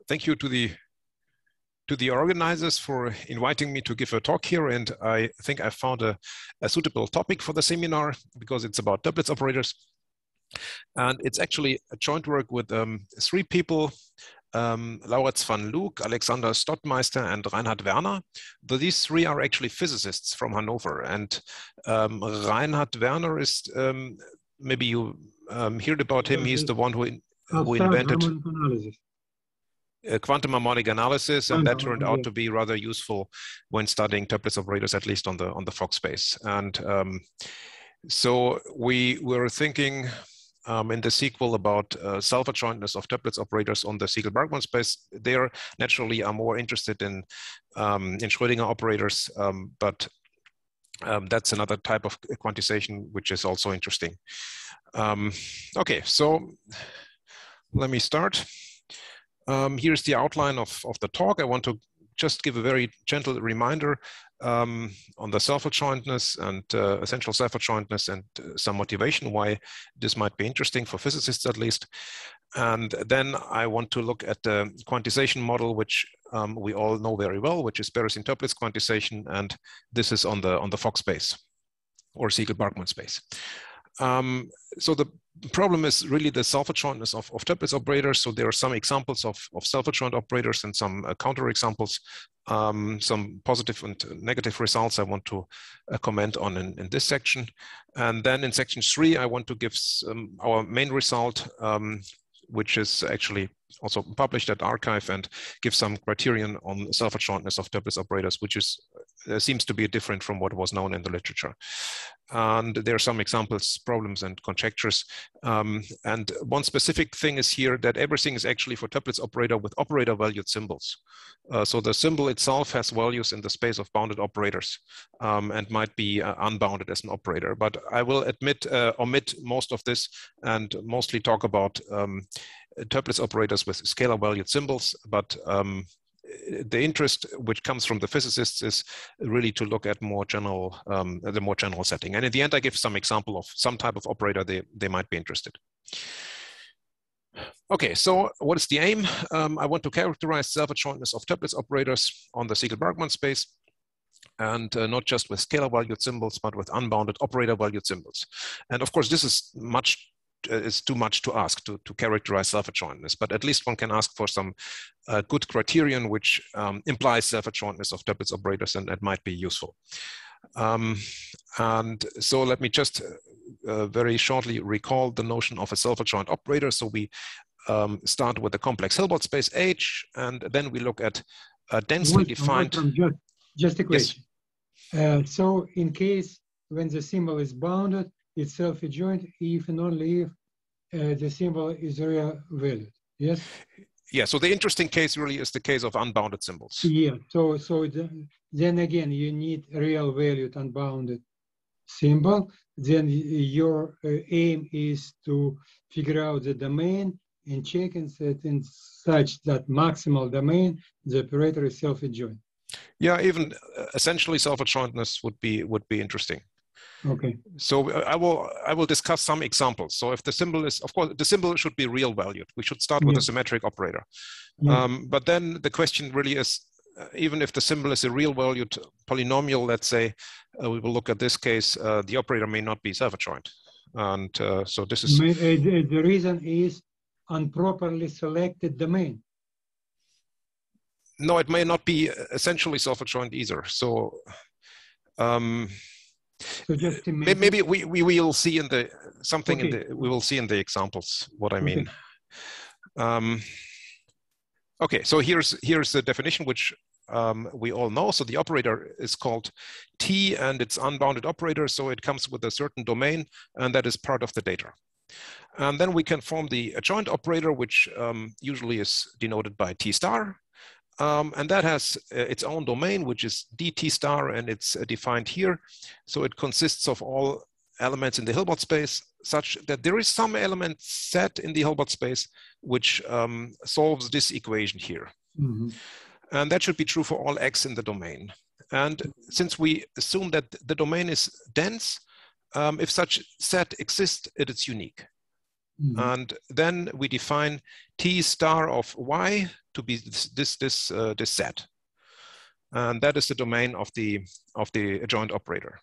Thank you to the organizers for inviting me to give a talk here, and I think I found a suitable topic for the seminar because it's about Toeplitz operators, and it's actually a joint work with three people: Laurens van Loek, Alexander Stottmeister, and Reinhard Werner. These three are actually physicists from Hanover, and Reinhard Werner is maybe you heard about him. He's the one who invented quantum harmonic analysis, and that turned out to be rather useful when studying Toeplitz operators, at least on the Fock space. And so we were thinking in the sequel about Selfadjointness of Toeplitz operators on the Siegel-Bergman space. They naturally are more interested in Schrodinger operators, but that's another type of quantization which is also interesting. Okay, so let me start. Here's the outline of the talk. I want to just give a very gentle reminder on the self-adjointness and essential self-adjointness and some motivation why this might be interesting for physicists at least. And then I want to look at the quantization model, which we all know very well, which is Beresine-Toeplitz quantization, and this is on the Fock space or Siegel-Bergman space. So the problem is really the self-adjointness of Toeplitz operators. So there are some examples of self-adjoint operators and some counterexamples, some positive and negative results I want to comment on in this section. And then in section 3, I want to give our main result, which is actually also published at arXiv, and give some criterion on self-adjointness of Toeplitz operators, which is seems to be different from what was known in the literature. And there are some examples, problems, and conjectures. And one specific thing is here that everything is actually for Toeplitz operator with operator-valued symbols. So the symbol itself has values in the space of bounded operators and might be unbounded as an operator. But I will omit most of this and mostly talk about Toeplitz operators with scalar-valued symbols. But the interest which comes from the physicists is really to look at more general, the more general setting. And in the end, I give some example of some type of operator they might be interested. Okay, so what is the aim? I want to characterize self-adjointness of Toeplitz operators on the Siegel-Bergman space, and not just with scalar-valued symbols, but with unbounded operator-valued symbols. And of course, this is it's too much to ask to characterize self-adjointness, but at least one can ask for some good criterion which implies self-adjointness of Toeplitz operators, and that might be useful. And so let me just very shortly recall the notion of a self-adjoint operator. So we start with a complex Hilbert space H, and then we look at a densely defined... Just a question. Yes. So in case when the symbol is bounded, it's self-adjoint if and only if the symbol is real valued. Yes? Yeah, so the interesting case really is the case of unbounded symbols. Yeah, so then again, you need real valued unbounded symbol. Then your aim is to figure out the domain and check and set in such that maximal domain, the operator is self-adjoint. Yeah, even essentially self-adjointness would be interesting. Okay. So I will discuss some examples. So if the symbol is, of course, the symbol should be real valued. We should start with a symmetric operator. But then the question really is, even if the symbol is a real valued polynomial, let's say, we will look at this case, the operator may not be self-adjoint. And so this is... The reason is improperly selected domain. No, it may not be essentially self-adjoint either. So... so just maybe we will see in the we will see in the examples what I mean. Okay, so here's the definition which we all know. So the operator is called T, and it's unbounded operator, so it comes with a certain domain, and that is part of the data. And then we can form the adjoint operator, which usually is denoted by T star. And that has its own domain, which is dt star, and it's defined here. So it consists of all elements in the Hilbert space, such that there is some element set in the Hilbert space which solves this equation here. Mm-hmm. And that should be true for all x in the domain. And since we assume that the domain is dense, if such set exists, it is unique. Mm-hmm. And then we define T star of y to be this set, and that is the domain of the adjoint operator.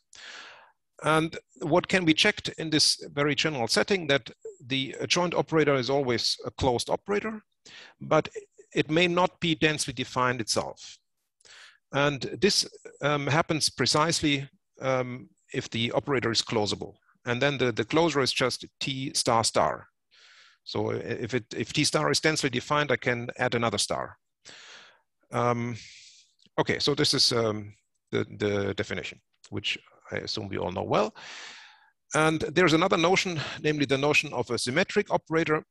And what can be checked in this very general setting, that the adjoint operator is always a closed operator, but it may not be densely defined itself. And this happens precisely if the operator is closable. And then the closure is just T star star. So if T star is densely defined, I can add another star. Okay, so this is the definition, which I assume we all know well. And there's another notion, namely the notion of a symmetric operator.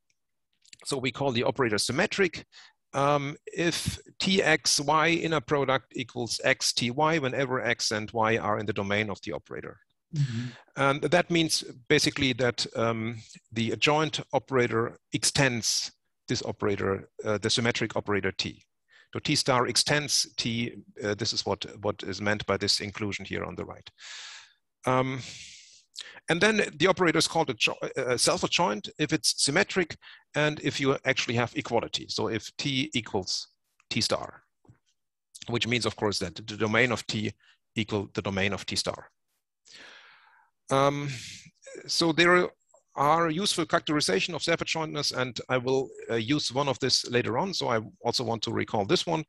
So we call the operator symmetric if Txy inner product equals Xty whenever X and Y are in the domain of the operator. Mm-hmm. And that means basically that the adjoint operator extends this operator, the symmetric operator T. So T star extends T. This is what is meant by this inclusion here on the right. And then the operator is called a self-adjoint if it's symmetric and if you actually have equality. So if T equals T star, which means, of course, that the domain of T equal the domain of T star. So there are useful characterization of self-adjointness, and I will use one of this later on. So I also want to recall this one.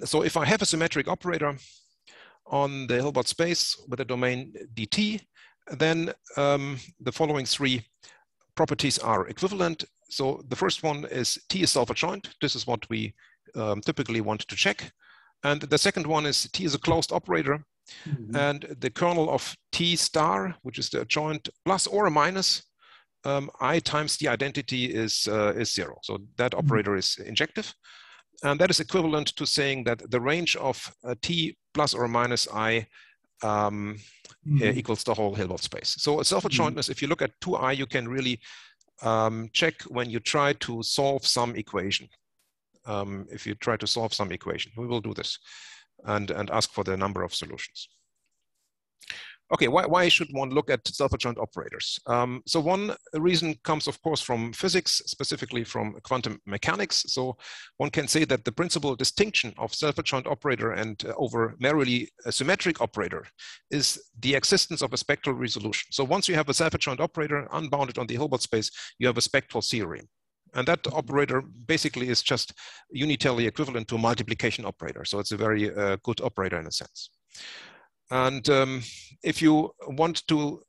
So if I have a symmetric operator on the Hilbert space with a domain dt, then the following three properties are equivalent. So the first one is T is self-adjoint. This is what we typically want to check. And the second one is T is a closed operator. Mm-hmm. And the kernel of T star, which is the adjoint plus or a minus, I times the identity is 0. So that operator is injective. And that is equivalent to saying that the range of T plus or minus I equals the whole Hilbert space. So a self-adjointness, if you look at 2I, you can really check when you try to solve some equation. If you try to solve some equation, we will do this and ask for the number of solutions. Okay, why should one look at self-adjoint operators? So one reason comes, of course, from physics, specifically from quantum mechanics. So one can say that the principal distinction of self-adjoint operator and over merely a symmetric operator is the existence of a spectral resolution. So once you have a self-adjoint operator unbounded on the Hilbert space, you have a spectral theorem. And that operator basically is just unitarily equivalent to a multiplication operator. So it's a very good operator in a sense. And if you want to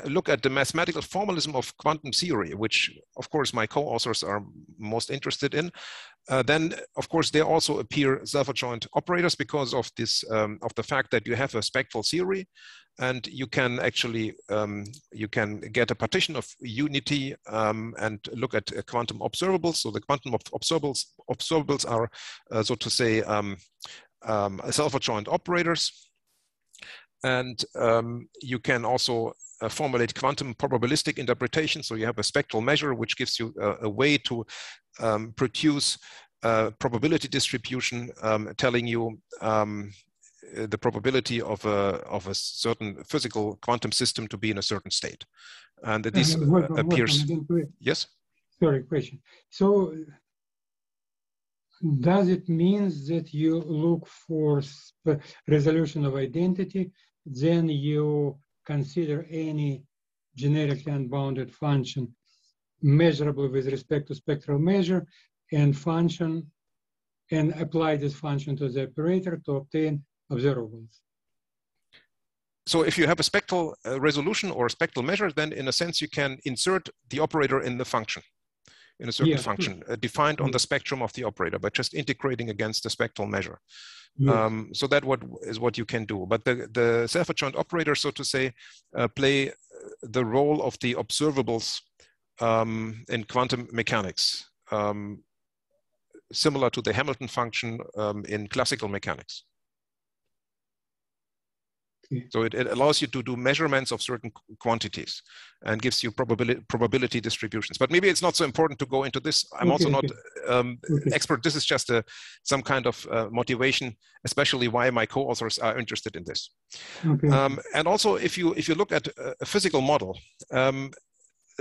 look at the mathematical formalism of quantum theory, which of course my co-authors are most interested in, then of course there also appear self-adjoint operators because of this, of the fact that you have a spectral theory, and you can actually you can get a partition of unity and look at quantum observables. So the quantum observables are, so to say, self-adjoint operators. And you can also formulate quantum probabilistic interpretation. So you have a spectral measure, which gives you a way to produce probability distribution, telling you the probability of a certain physical quantum system to be in a certain state. And this appears. Yes? Sorry, question. So does it mean that you look for resolution of identity, then you consider any generically unbounded function measurable with respect to spectral measure and function, and apply this function to the operator to obtain observables? So if you have a spectral resolution or a spectral measure, then in a sense you can insert the operator in the function, in a certain function defined on the spectrum of the operator by just integrating against the spectral measure. So that is what you can do. But the self-adjoint operator, so to say, play the role of the observables in quantum mechanics, similar to the Hamilton function in classical mechanics. So it allows you to do measurements of certain quantities and gives you probability distributions. But maybe it's not so important to go into this. I'm also not expert. This is just some kind of motivation, especially why my co-authors are interested in this. And also, if you look at a physical model,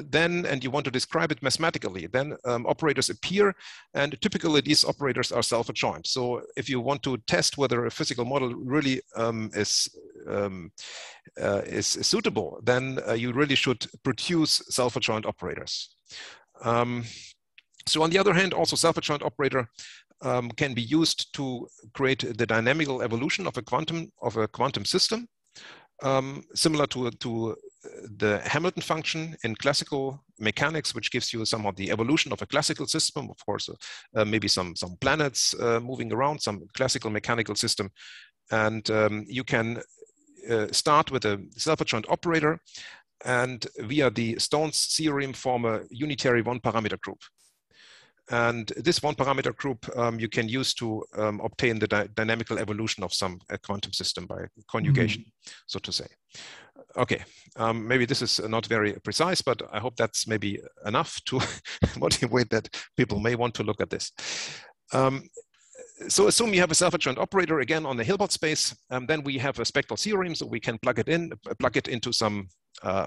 then, and you want to describe it mathematically, then operators appear, and typically these operators are self-adjoint. So if you want to test whether a physical model really is suitable, then you really should produce self-adjoint operators. So on the other hand, also self-adjoint operator can be used to create the dynamical evolution of a quantum system, similar to the Hamilton function in classical mechanics, which gives you somehow the evolution of a classical system. Of course, maybe some planets moving around, some classical mechanical system, and you can start with a self-adjoint operator, and via the Stone's theorem form a unitary one-parameter group. And this one-parameter group you can use to obtain the dynamical evolution of some quantum system by conjugation, so to say. Okay, maybe this is not very precise, but I hope that's maybe enough to motivate that people may want to look at this. So assume you have a self-adjoint operator again on the Hilbert space, then we have a spectral theorem, so we can plug it into some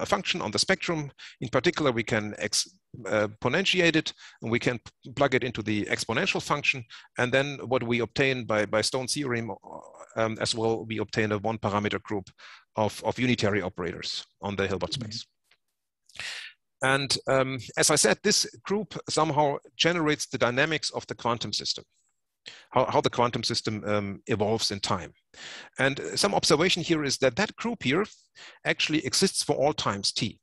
function on the spectrum. In particular, we can exponentiate it, and we can plug it into the exponential function, and then what we obtain by Stone's theorem as well, we obtain a one-parameter group of unitary operators on the Hilbert space. And as I said, this group somehow generates the dynamics of the quantum system. How the quantum system evolves in time. And some observation here is that that group here actually exists for all times t.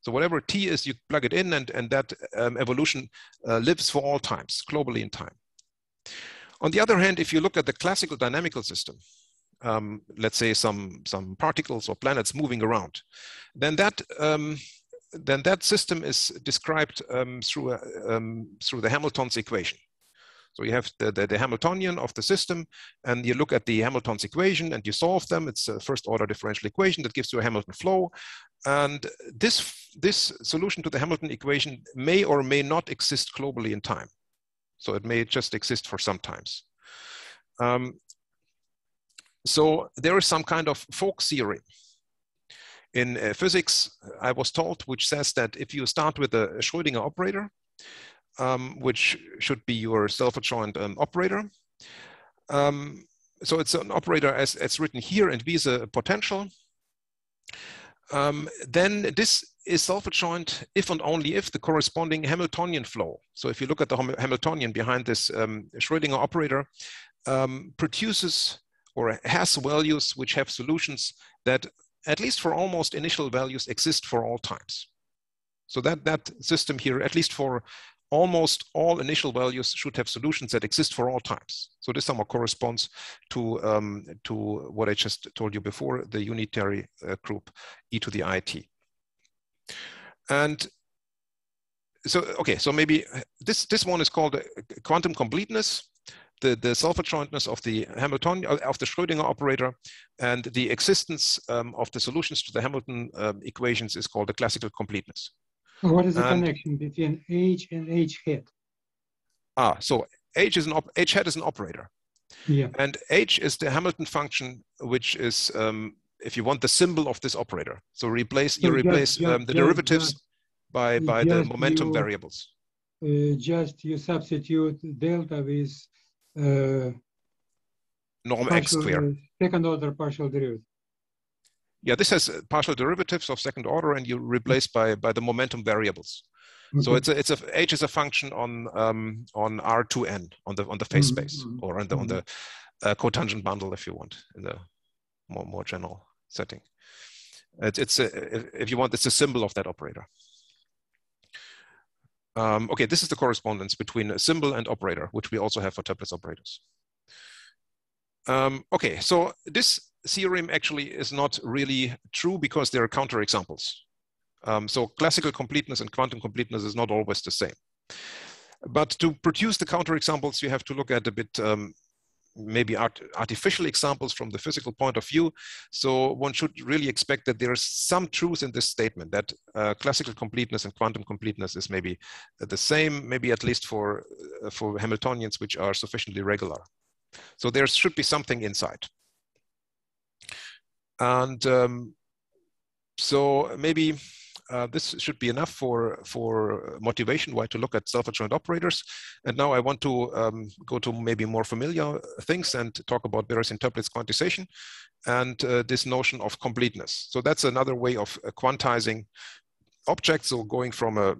So whatever t is, you plug it in, and that evolution lives for all times, globally in time. On the other hand, if you look at the classical dynamical system, let's say some particles or planets moving around, then that system is described through the Hamilton's equation. So you have the Hamiltonian of the system, and you look at the Hamilton's equation and you solve them. It's a first order differential equation that gives you a Hamilton flow. And this solution to the Hamilton equation may or may not exist globally in time. So it may just exist for some times. So there is some kind of folk theory in physics, I was told, which says that if you start with a Schrodinger operator, which should be your self-adjoint operator. So it's an operator as written here, and V is a potential. Then this is self-adjoint if and only if the corresponding Hamiltonian flow. So if you look at the Hamiltonian behind this Schrodinger operator, produces or has values which have solutions that, at least for almost initial values, exist for all times. So that system here, at least for almost all initial values, should have solutions that exist for all times. So this somehow corresponds to what I just told you before, the unitary group e to the it. And so, okay, so maybe this one is called quantum completeness, the self-adjointness of the Hamiltonian, of the Schrodinger operator, and the existence of the solutions to the Hamilton equations is called the classical completeness. What is the connection between H and H hat? So H hat is an operator. Yeah. And H is the Hamilton function, which is, if you want, the symbol of this operator. So you replace the derivatives by the momentum variables. Just you substitute delta with norm x squared. Second order partial derivative. Yeah, this has partial derivatives of second order, and you replace by the momentum variables. Okay. So H is a function on R2n on the phase space, or on the cotangent bundle, if you want, in the more general setting. If you want, it's a symbol of that operator. Okay, this is the correspondence between a symbol and operator, which we also have for Toeplitz operators. Okay, so this theorem actually is not really true because there are counterexamples. So classical completeness and quantum completeness is not always the same. But to produce the counterexamples, you have to look at a bit maybe artificial examples from the physical point of view. So one should really expect that there is some truth in this statement, that classical completeness and quantum completeness is maybe the same, maybe at least for Hamiltonians which are sufficiently regular. So there should be something inside. And so maybe this should be enough for motivation why to look at self-adjoint operators. And now I want to go to maybe more familiar things and talk about Toeplitz quantization and this notion of completeness. So that's another way of quantizing objects. So going from a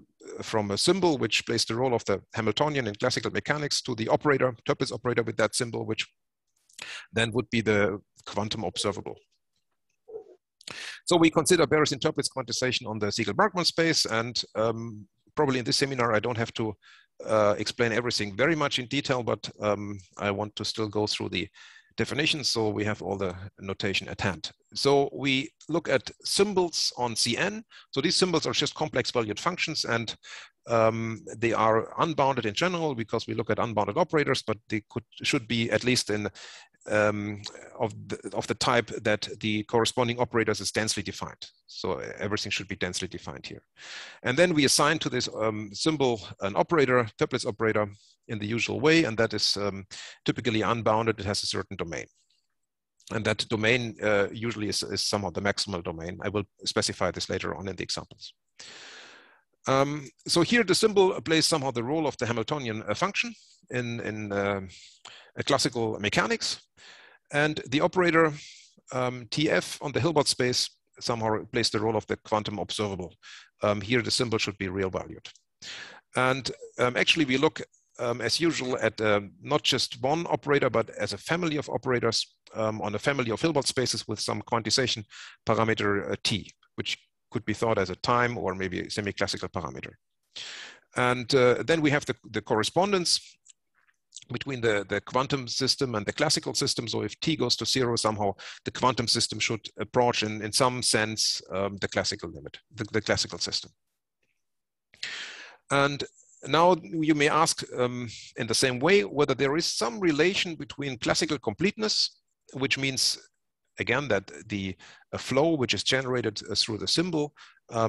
symbol which plays the role of the Hamiltonian in classical mechanics to the operator, Toeplitz operator with that symbol, which then would be the quantum observable. So we consider Toeplitz quantization on the Siegel-Bergman space, and probably in this seminar I don't have to explain everything very much in detail, but I want to still go through the definitions so we have all the notation at hand. So we look at symbols on Cn. So these symbols are just complex valued functions, and they are unbounded in general because we look at unbounded operators, but they should be at least in of the type that the corresponding operators is densely defined. So everything should be densely defined here. And then we assign to this symbol an operator, Toeplitz operator, in the usual way, and that is typically unbounded. It has a certain domain. And that domain usually is somehow the maximal domain. I will specify this later on in the examples. So here the symbol plays somehow the role of the Hamiltonian function in classical mechanics. And the operator TF on the Hilbert space somehow plays the role of the quantum observable. Here the symbol should be real valued. And actually we look as usual at not just one operator, but as a family of operators on a family of Hilbert spaces with some quantization parameter T, which could be thought as a time or maybe a semi-classical parameter. And then we have the correspondence between the quantum system and the classical system. So if T goes to 0, somehow the quantum system should approach in some sense the classical limit, the classical system. And now you may ask in the same way whether there is some relation between classical completeness, which means again that the flow which is generated through the symbol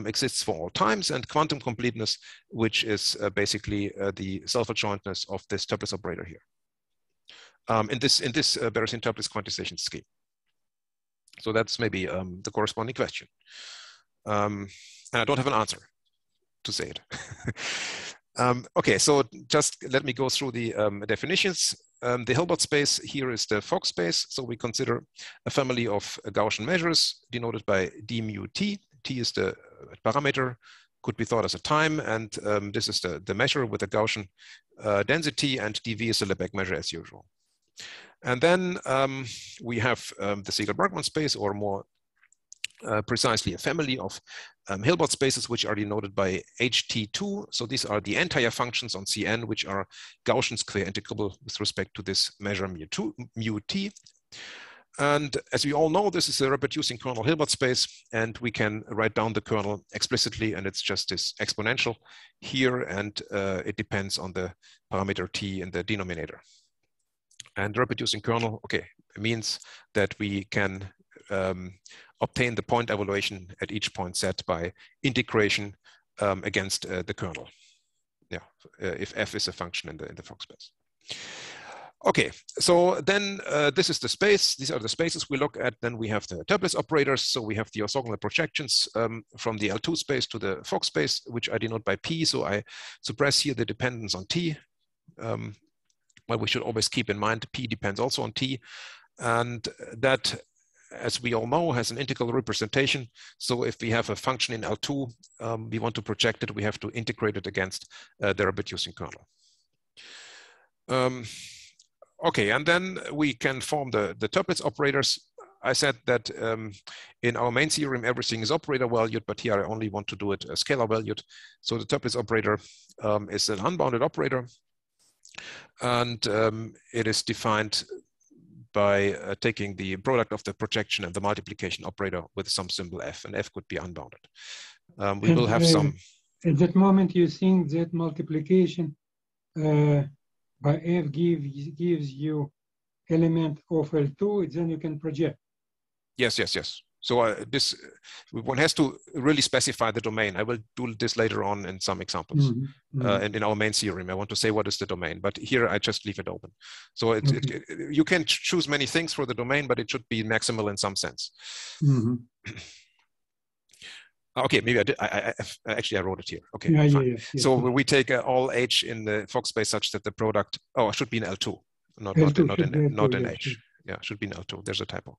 exists for all times, and quantum completeness, which is basically the self-adjointness of this Toeplitz operator here in this Toeplitz quantization scheme. So that's maybe the corresponding question, and I don't have an answer to say it. Okay, so just let me go through the definitions. The Hilbert space here is the Fock space. So we consider a family of Gaussian measures denoted by d mu t. T is the parameter, could be thought as a time, and this is the measure with a Gaussian density, and dv is a Lebesgue measure as usual. And then we have the Siegel-Bergman space, or more precisely a family of Hilbert spaces which are denoted by ht2. So these are the entire functions on Cn which are Gaussian square integrable with respect to this measure mu t. And as we all know, this is a reproducing kernel Hilbert space, and we can write down the kernel explicitly, and it's just this exponential here, and it depends on the parameter t in the denominator. And reproducing kernel, okay, means that we can obtain the point evaluation at each point set by integration against the kernel. Yeah, if f is a function in the Fock space. Okay, so then this is the space. These are the spaces we look at. Then we have the Toeplitz operators. So we have the orthogonal projections from the L2 space to the Fock space, which I denote by P. So I suppress here the dependence on T. Well, we should always keep in mind P depends also on T. And that, as we all know, has an integral representation. So if we have a function in L2, we want to project it, we have to integrate it against the reproducing kernel. Okay, and then we can form the Toeplitz operators. I said that in our main theorem, everything is operator valued, but here I only want to do it scalar valued. So the Toeplitz operator is an unbounded operator, and it is defined by taking the product of the projection and the multiplication operator with some symbol f, and f could be unbounded. We will have some. At that moment, you think that multiplication by f gives you element of L2, then you can project. Yes, yes, yes. So this one has to really specify the domain. I will do this later on in some examples. And in our main theorem, I want to say what is the domain, but here I just leave it open. So you can choose many things for the domain, but it should be maximal in some sense. Okay, maybe I did. Actually I wrote it here. Okay, Yeah, fine. yeah, yeah. So we take all H in the Fock space such that the product, oh, it should be in L2, not in L2, H. sure. Yeah, it should be in L2. There's a typo.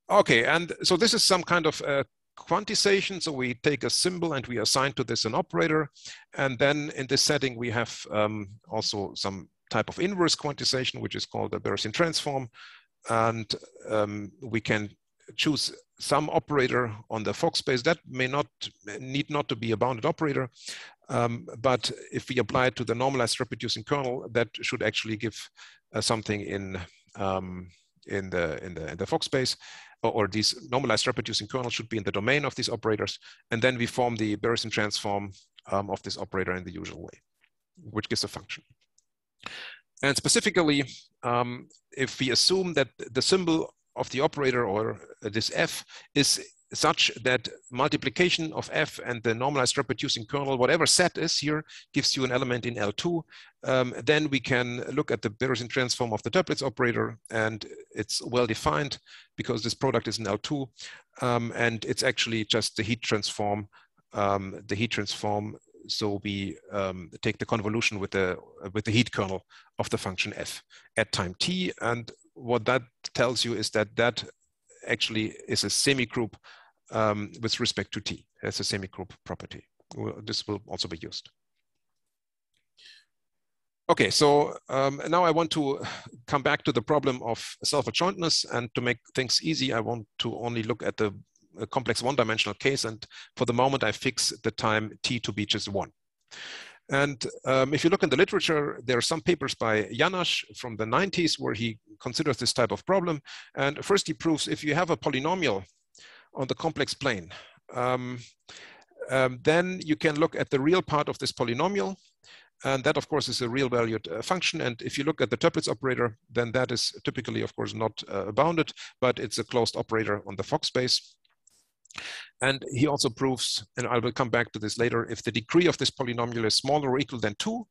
Okay, and so this is some kind of quantization. So we take a symbol and we assign to this an operator. And then in this setting, we have also some type of inverse quantization, which is called the Berezin transform. And we can choose some operator on the Fock space that need not to be a bounded operator. But if we apply it to the normalized reproducing kernel, that should actually give something in the Fock space, or these normalized reproducing kernels should be in the domain of these operators. And then we form the Berezin transform of this operator in the usual way, which gives a function. And specifically, if we assume that the symbol of the operator, or this f, is such that multiplication of f and the normalized reproducing kernel, whatever set is here, gives you an element in L2, then we can look at the Berezin transform of the Toeplitz operator, and it's well defined because this product is in L2, and it's actually just the heat transform. So we take the convolution with the heat kernel of the function f at time t, and what that tells you is that that actually is a semigroup with respect to t. It's a semigroup property. This will also be used. Okay, so now I want to come back to the problem of self-adjointness, and to make things easy, I want to only look at the complex one-dimensional case, and for the moment I fix the time t to be just 1. And if you look in the literature, there are some papers by Janasch from the 90s where he considers this type of problem. And first he proves if you have a polynomial on the complex plane, then you can look at the real part of this polynomial. And that, of course, is a real valued function. And if you look at the Toeplitz operator, then that is typically, of course, not bounded, but it's a closed operator on the Fock space. And he also proves, and I will come back to this later, if the degree of this polynomial is smaller or equal than 2,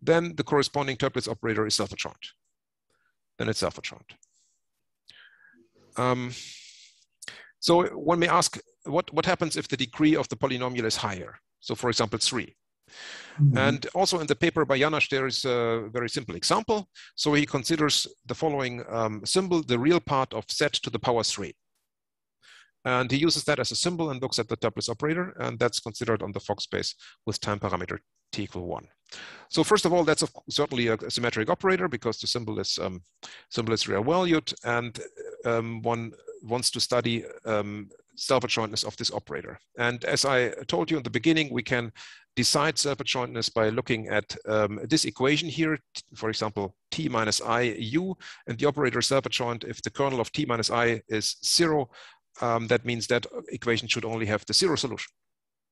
then the corresponding Toeplitz operator is self-adjoint. Then it's self-adjoint. So one may ask, what happens if the degree of the polynomial is higher? So for example, 3. Mm-hmm. And also in the paper by Janasch, there is a very simple example. So he considers the following symbol, the real part of z to the power 3. And he uses that as a symbol and looks at the Toeplitz operator, and that's considered on the Fock space with time parameter t equal 1. So first of all, that's certainly a symmetric operator because the symbol is real valued, and one wants to study self-adjointness of this operator. And as I told you in the beginning, we can decide self-adjointness by looking at this equation here, for example, t minus I u, and the operator self-adjoint if the kernel of t minus I is 0. That means that equation should only have the 0 solution.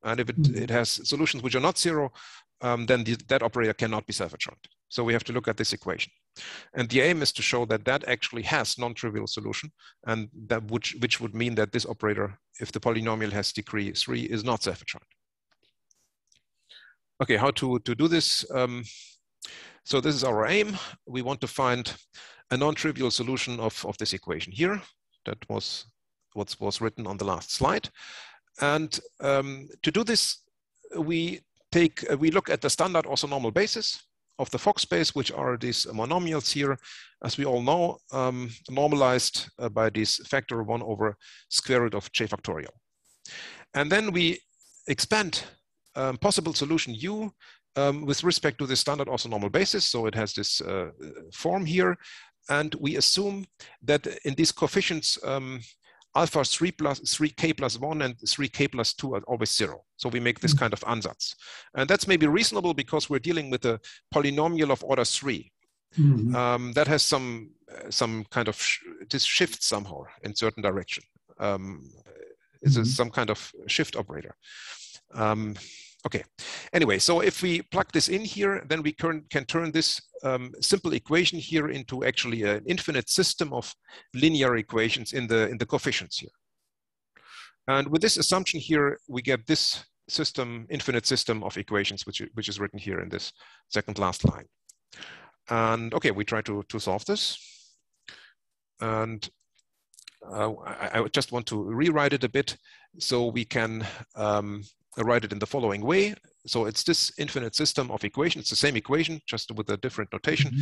And if it has solutions which are not 0, then that operator cannot be self-adjoint. So we have to look at this equation. And the aim is to show that that actually has non-trivial solution, and that which would mean that this operator, if the polynomial has degree 3, is not self-adjoint. Okay, how to do this? So this is our aim. We want to find a non-trivial solution of this equation here. That was what was written on the last slide. And to do this, we look at the standard orthonormal basis of the Fock space, which are these monomials here, as we all know, normalized by this factor 1 over square root of j factorial. And then we expand possible solution u with respect to the standard orthonormal basis. So it has this form here. And we assume that in these coefficients, alpha 3k plus 1 and 3k plus 2 are always 0. So we make this kind of ansatz. And that's maybe reasonable because we're dealing with a polynomial of order 3. That has some kind of, this shifts somehow in certain direction. It's some kind of shift operator. Okay, anyway, so if we plug this in here, then we can turn this simple equation here into actually an infinite system of linear equations in the coefficients here. And with this assumption here, we get this system, infinite system of equations, which is written here in this second last line. And okay, we try to solve this. And I just want to rewrite it a bit so we can write it in the following way. So it's this infinite system of equations. It's the same equation, just with a different notation,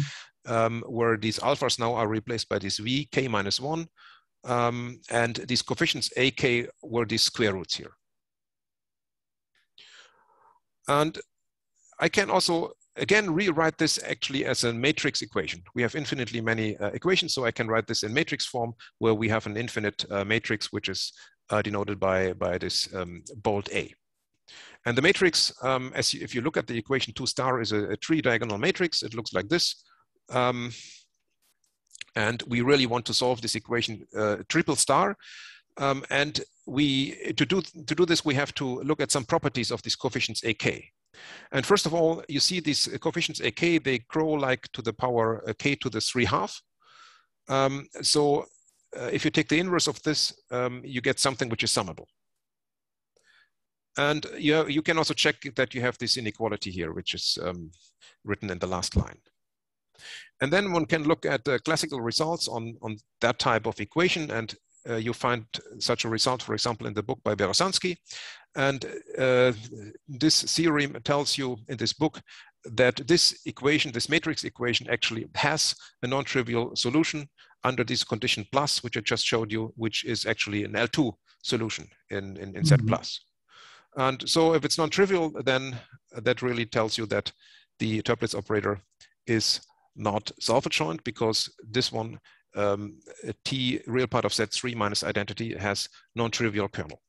where these alphas now are replaced by this v, k minus 1. And these coefficients a, k were these square roots here. And I can also, again, rewrite this actually as a matrix equation. We have infinitely many equations, so I can write this in matrix form, where we have an infinite matrix, which is denoted by this bold A. And the matrix, if you look at the equation 2 star, is a three-diagonal matrix. It looks like this. And we really want to solve this equation triple star. And to do this, we have to look at some properties of these coefficients ak. And first of all, you see these coefficients ak, they grow like to the power k to the 3/2. So if you take the inverse of this, you get something which is summable. And you can also check that you have this inequality here, which is written in the last line. And then one can look at the classical results on that type of equation, and you find such a result, for example, in the book by Beresansky. And this theorem tells you in this book that this equation, this matrix equation, actually has a non-trivial solution under this condition plus, which I just showed you, which is actually an L2 solution in Z plus. And so if it's non-trivial, then that really tells you that the Toeplitz operator is not self-adjoint, because this one, T real part of Z3 minus identity, has non-trivial kernel.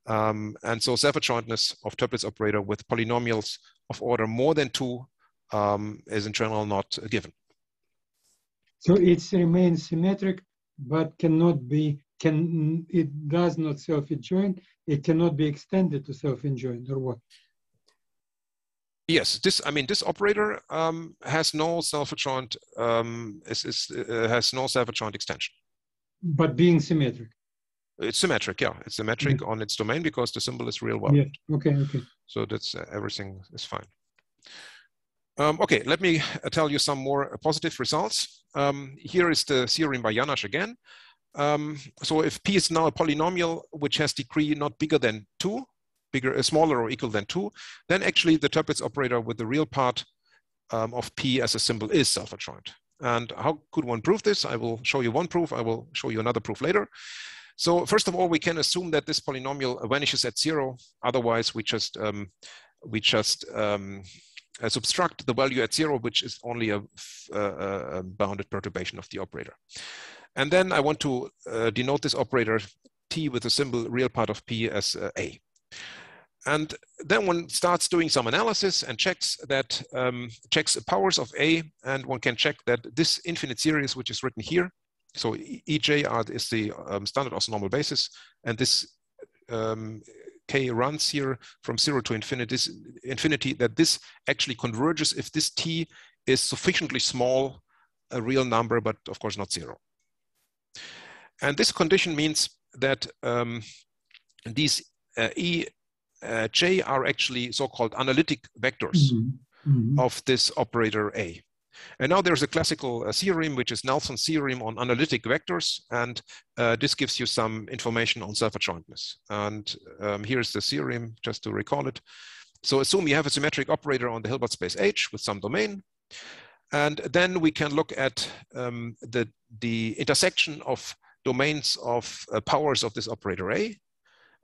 And so self-adjointness of Toeplitz operator with polynomials of order more than 2 is in general not given. So it remains symmetric, but it does not self-adjoint. It cannot be extended to self-adjoint, or what? Yes, this operator has no self-adjoint has no self-adjoint extension. But being symmetric. It's symmetric, yeah. It's symmetric on its domain because the symbol is real variant. Yeah. Okay. So that's everything is fine. Okay, let me tell you some more positive results. Here is the theorem by Janasch again. So if P is now a polynomial which has degree not bigger than 2, smaller or equal than 2, then actually the Toeplitz operator with the real part of P as a symbol is self-adjoint. And how could one prove this? I will show you one proof. I will show you another proof later. So first of all, we can assume that this polynomial vanishes at 0. Otherwise, we just subtract the value at 0, which is only a bounded perturbation of the operator. And then I want to denote this operator T with the symbol real part of P as A. And then one starts doing some analysis and checks the powers of A, and one can check that this infinite series, which is written here, so EJ is the standard orthonormal basis, and this K runs here from 0 to infinity, that this actually converges if this T is sufficiently small, a real number, but of course not 0. And this condition means that these J are actually so-called analytic vectors of this operator A. And now there's a classical theorem, which is Nelson's theorem on analytic vectors. And this gives you some information on self-adjointness. And here's the theorem, just to recall it. So assume you have a symmetric operator on the Hilbert space H with some domain. And then we can look at the intersection of domains of powers of this operator A.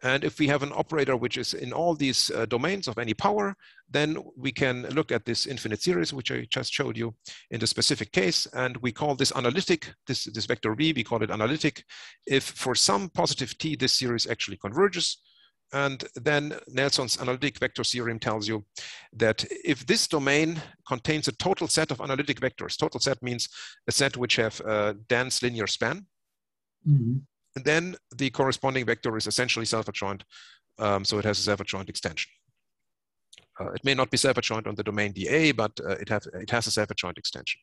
And if we have an operator which is in all these domains of any power, then we can look at this infinite series, which I just showed you in the specific case. And we call this analytic, this vector V, we call it analytic, if for some positive T, this series actually converges. And then Nelson's analytic vector theorem tells you that if this domain contains a total set of analytic vectors, total set means a set which have a dense linear span, and then the corresponding vector is essentially self-adjoint, so it has a self-adjoint extension. It may not be self-adjoint on the domain dA, but it has a self-adjoint extension.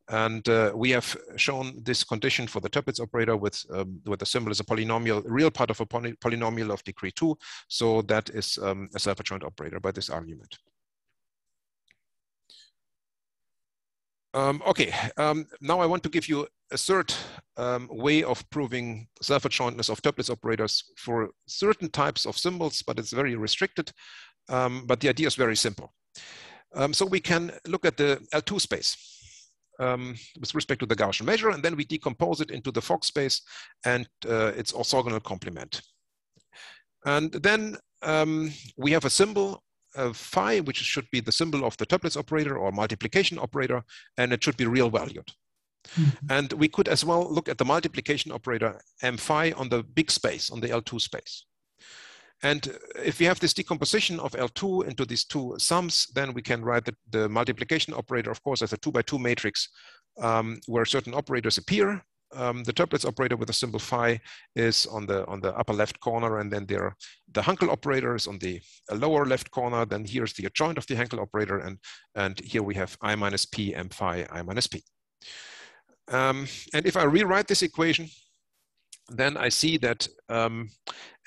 And we have shown this condition for the Toeplitz operator with the symbol as a polynomial, real part of a polynomial of degree 2. So that is a self-adjoint operator by this argument. Okay, now I want to give you a third way of proving self-adjointness of Toeplitz operators for certain types of symbols, but it's very restricted. But the idea is very simple. So we can look at the L2 space with respect to the Gaussian measure, and then we decompose it into the Fock space and its orthogonal complement. And then we have a symbol phi, which should be the symbol of the Toeplitz operator or multiplication operator, and it should be real valued. Mm-hmm. And we could as well look at the multiplication operator m phi on the big space, on the L2 space. And if we have this decomposition of L2 into these two sums, then we can write the multiplication operator, of course, as a 2x2 matrix where certain operators appear. The Toeplitz operator with the symbol phi is on the upper left corner, and then the Hankel operator is on the lower left corner. Then here's the adjoint of the Hankel operator, and here we have I minus p m phi I minus p. And if I rewrite this equation, then I see that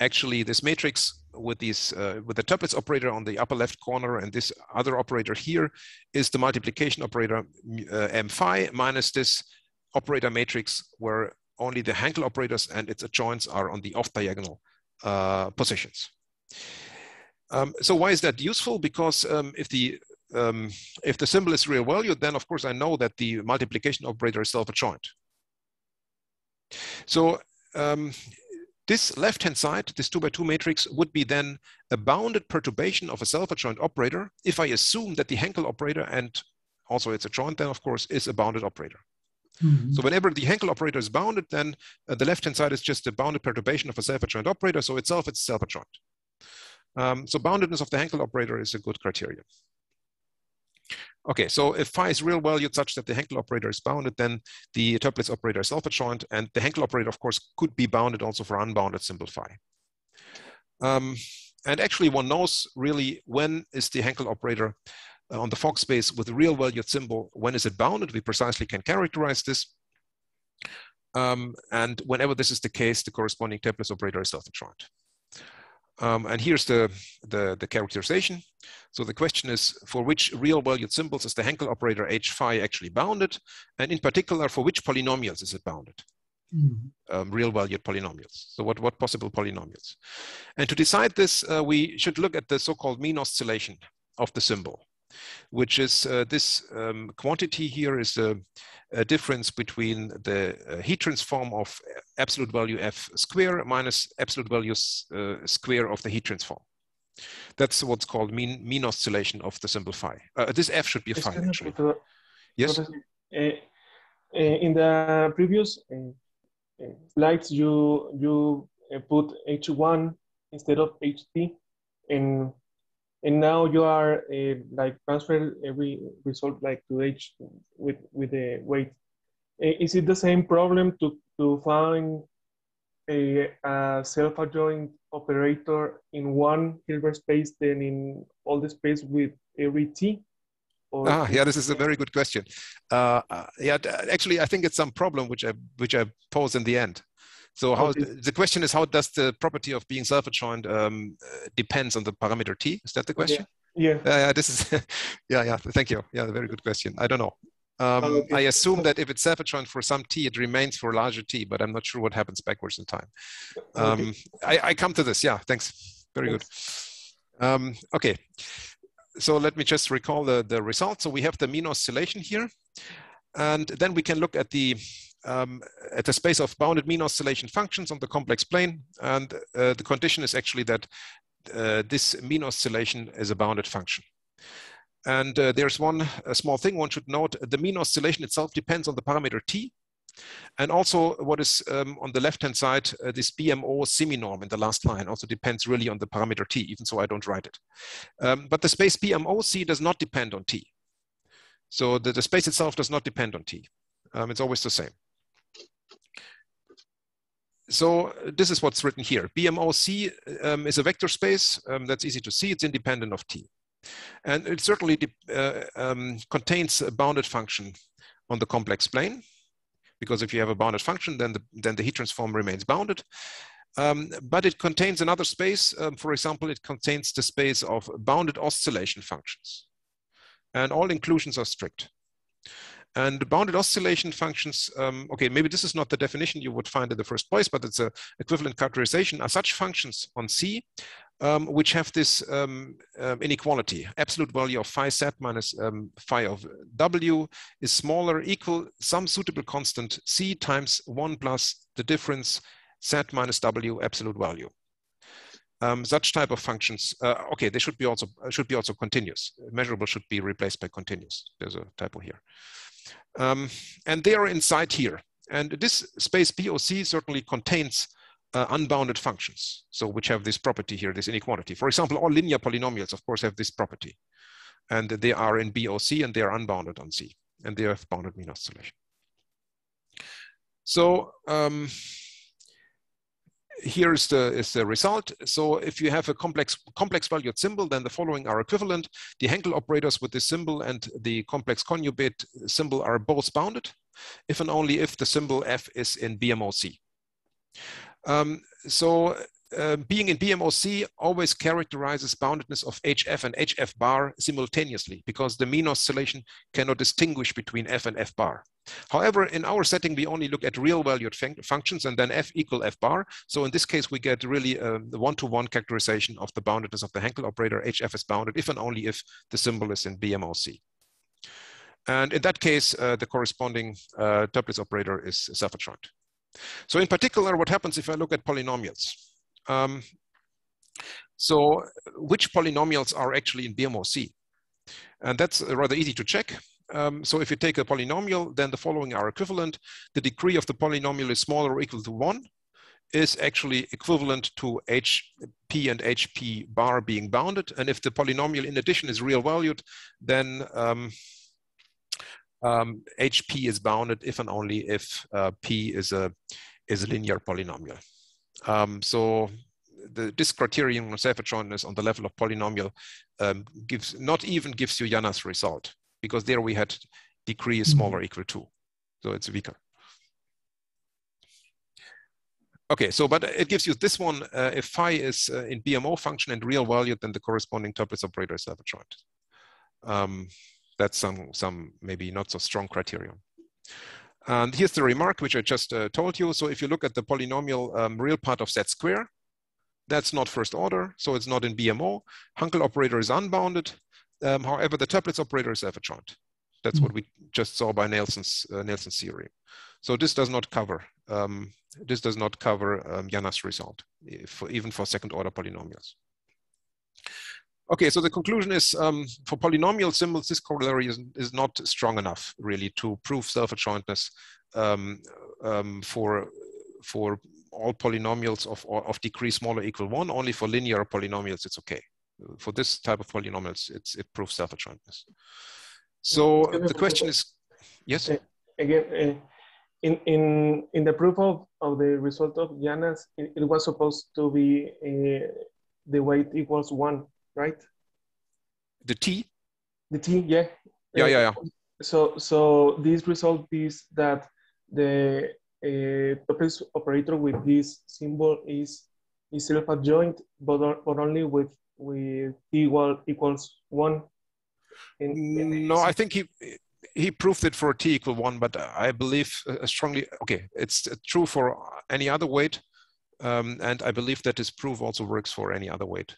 actually this matrix with these with the Toeplitz operator on the upper left corner and this other operator here is the multiplication operator m phi minus this operator matrix where only the Hankel operators and its adjoints are on the off-diagonal positions. So why is that useful? Because if the symbol is real valued, then of course I know that the multiplication operator is self-adjoint. So this left-hand side, this 2x2 matrix, would be then a bounded perturbation of a self-adjoint operator if I assume that the Hankel operator and also its adjoint then of course is a bounded operator. Mm-hmm. So whenever the Hankel operator is bounded, then the left-hand side is just a bounded perturbation of a self-adjoint operator. So it's self-adjoint. So boundedness of the Hankel operator is a good criterion. Okay, so if phi is real valued such that the Hankel operator is bounded, then the Toeplitz operator is self-adjoint, and the Hankel operator, of course, could be bounded also for unbounded symbol phi. And actually, one knows really when is the Hankel operator on the Fock space with a real valued symbol, when is it bounded? We precisely can characterize this. And whenever this is the case, the corresponding Toeplitz operator is self-adjoint. And here's the characterization. So the question is, for which real valued symbols is the Hankel operator h phi actually bounded? And in particular, for which polynomials is it bounded? Mm-hmm. Real valued polynomials. So what possible polynomials? And to decide this, we should look at the so-called mean oscillation of the symbol, which is this quantity here is a difference between the heat transform of absolute value f square minus absolute value square of the heat transform. That's what's called mean oscillation of the symbol phi. This f should be a phi, actually. Yes? In the previous slides, you put h1 instead of ht, and now you are like transfer every result like to h with the weight. Is it the same problem to find a self-adjoint operator in one Hilbert space than in all the space with every t? Yeah, this is a very good question. Yeah, actually, I think it's some problem which I pose in the end. So the question is, how does the property of being self-adjoint depends on the parameter t? Is that the question? Yeah. This is yeah. Thank you. Yeah, very good question. I don't know. I assume that if it's self-adjoint for some t, it remains for larger t, but I'm not sure what happens backwards in time. I come to this. Yeah, thanks. Very good. Okay. So let me just recall the result. So we have the mean oscillation here, and then we can look at the space of bounded mean oscillation functions on the complex plane, and the condition is actually that this mean oscillation is a bounded function. And there's one small thing one should note: the mean oscillation itself depends on the parameter t, and also what is on the left-hand side, this BMO semi-norm in the last line also depends really on the parameter t, even so I don't write it. But the space BMOC does not depend on t. So the space itself does not depend on t. It's always the same. So this is what's written here. BMOC is a vector space. That's easy to see. It's independent of t. And it certainly contains a bounded function on the complex plane, because if you have a bounded function, then the heat transform remains bounded. But it contains another space. For example, it contains the space of bounded oscillation functions. And all inclusions are strict. And bounded oscillation functions, okay, maybe this is not the definition you would find in the first place, but it's an equivalent characterization, are such functions on C which have this inequality. Absolute value of phi z minus phi of w is smaller, equal some suitable constant C times 1 plus the difference z minus w absolute value. Such type of functions, okay, they should be also continuous. Measurable should be replaced by continuous. There's a typo here. And they are inside here. And this space BOC certainly contains unbounded functions, so which have this property here, this inequality. For example, all linear polynomials, of course, have this property. And they are in BOC and they are unbounded on C. And they have bounded mean oscillation. So here is the result. So if you have a complex valued symbol, then the following are equivalent. The Henkel operators with this symbol and the complex conjugate symbol are both bounded, if and only if the symbol F is in BMOC. Being in BMOC always characterizes boundedness of HF and HF bar simultaneously, because the mean oscillation cannot distinguish between F and F bar. However, in our setting, we only look at real valued functions and then F equal F bar. So in this case, we get really the one-to-one characterization of the boundedness of the Henkel operator. HF is bounded if and only if the symbol is in BMOC. And in that case, the corresponding Toeplitz operator is self-adjoint. So in particular, what happens if I look at polynomials? So which polynomials are actually in BMOC? And that's rather easy to check. So if you take a polynomial, then the following are equivalent. The degree of the polynomial is smaller or equal to 1 is actually equivalent to HP and HP bar being bounded. And if the polynomial in addition is real valued, then HP is bounded if and only if P is a linear polynomial. So this criterion of self-adjointness on the level of polynomial not even gives you Janna's result, because there we had degree is smaller or equal to, so it's weaker. Okay, so but it gives you this one. If phi is in BMO function and real valued, then the corresponding Toeplitz operator is self-adjoint. That's some maybe not so strong criterion. And here's the remark which I just told you. So if you look at the polynomial real part of Z square, that's not first order, so it's not in BMO. Henkel operator is unbounded. However, the Toeplitz operator is self-adjoint. That's what we just saw by Nelson's theorem. So this does not cover Janna's result, even for second order polynomials. Okay, so the conclusion is for polynomial symbols, this corollary is not strong enough really to prove self-adjointness for all polynomials of degree smaller or equal 1. Only for linear polynomials, it's okay. For this type of polynomials, it proves self-adjointness. So the question is, yes? Again, in the proof of the result of Janna's, it was supposed to be the weight equals 1, right? The T? The T, yeah. Yeah. So this result is that the Toeplitz operator with this symbol is self-adjoint, but only with T equals 1. No, I think he proved it for T equal 1, but I believe strongly, okay, it's true for any other weight, and I believe that this proof also works for any other weight.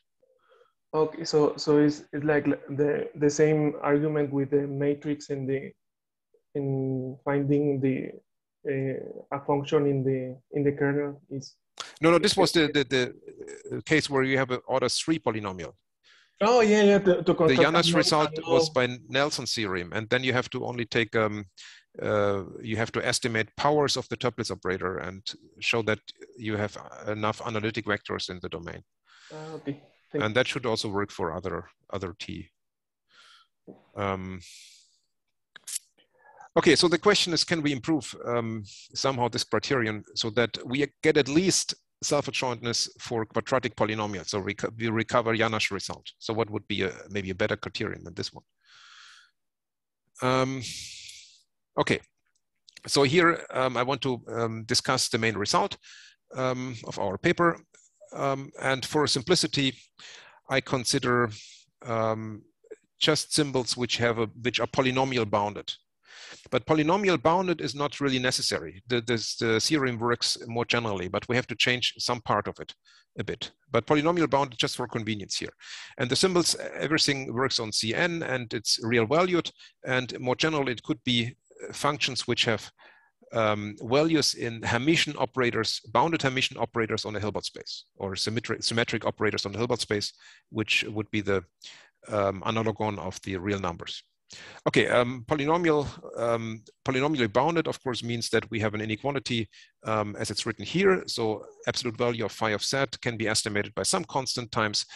Okay, so it's like the same argument with the matrix and in finding a function in the kernel is. No, this was the case where you have an order 3 polynomial. Oh yeah. The Janna's result was by Nelson's theorem, and then you have to only take you have to estimate powers of the Toeplitz operator and show that you have enough analytic vectors in the domain. Okay. And that should also work for other T. Okay, so the question is, can we improve somehow this criterion so that we get at least self-adjointness for quadratic polynomials, so we recover Janna's result? So what would be maybe a better criterion than this one? Okay, so here I want to discuss the main result of our paper. And for simplicity, I consider just symbols which are polynomial bounded. But polynomial bounded is not really necessary. The theorem works more generally, but we have to change some part of it a bit. But polynomial bounded just for convenience here. And the symbols, everything works on Cn and it's real valued. And more generally, it could be functions which have values in Hermitian operators, bounded Hermitian operators on a Hilbert space, or symmetric operators on the Hilbert space, which would be the analogon of the real numbers. Okay, polynomially bounded, of course, means that we have an inequality as it's written here. So absolute value of phi of z can be estimated by some constant times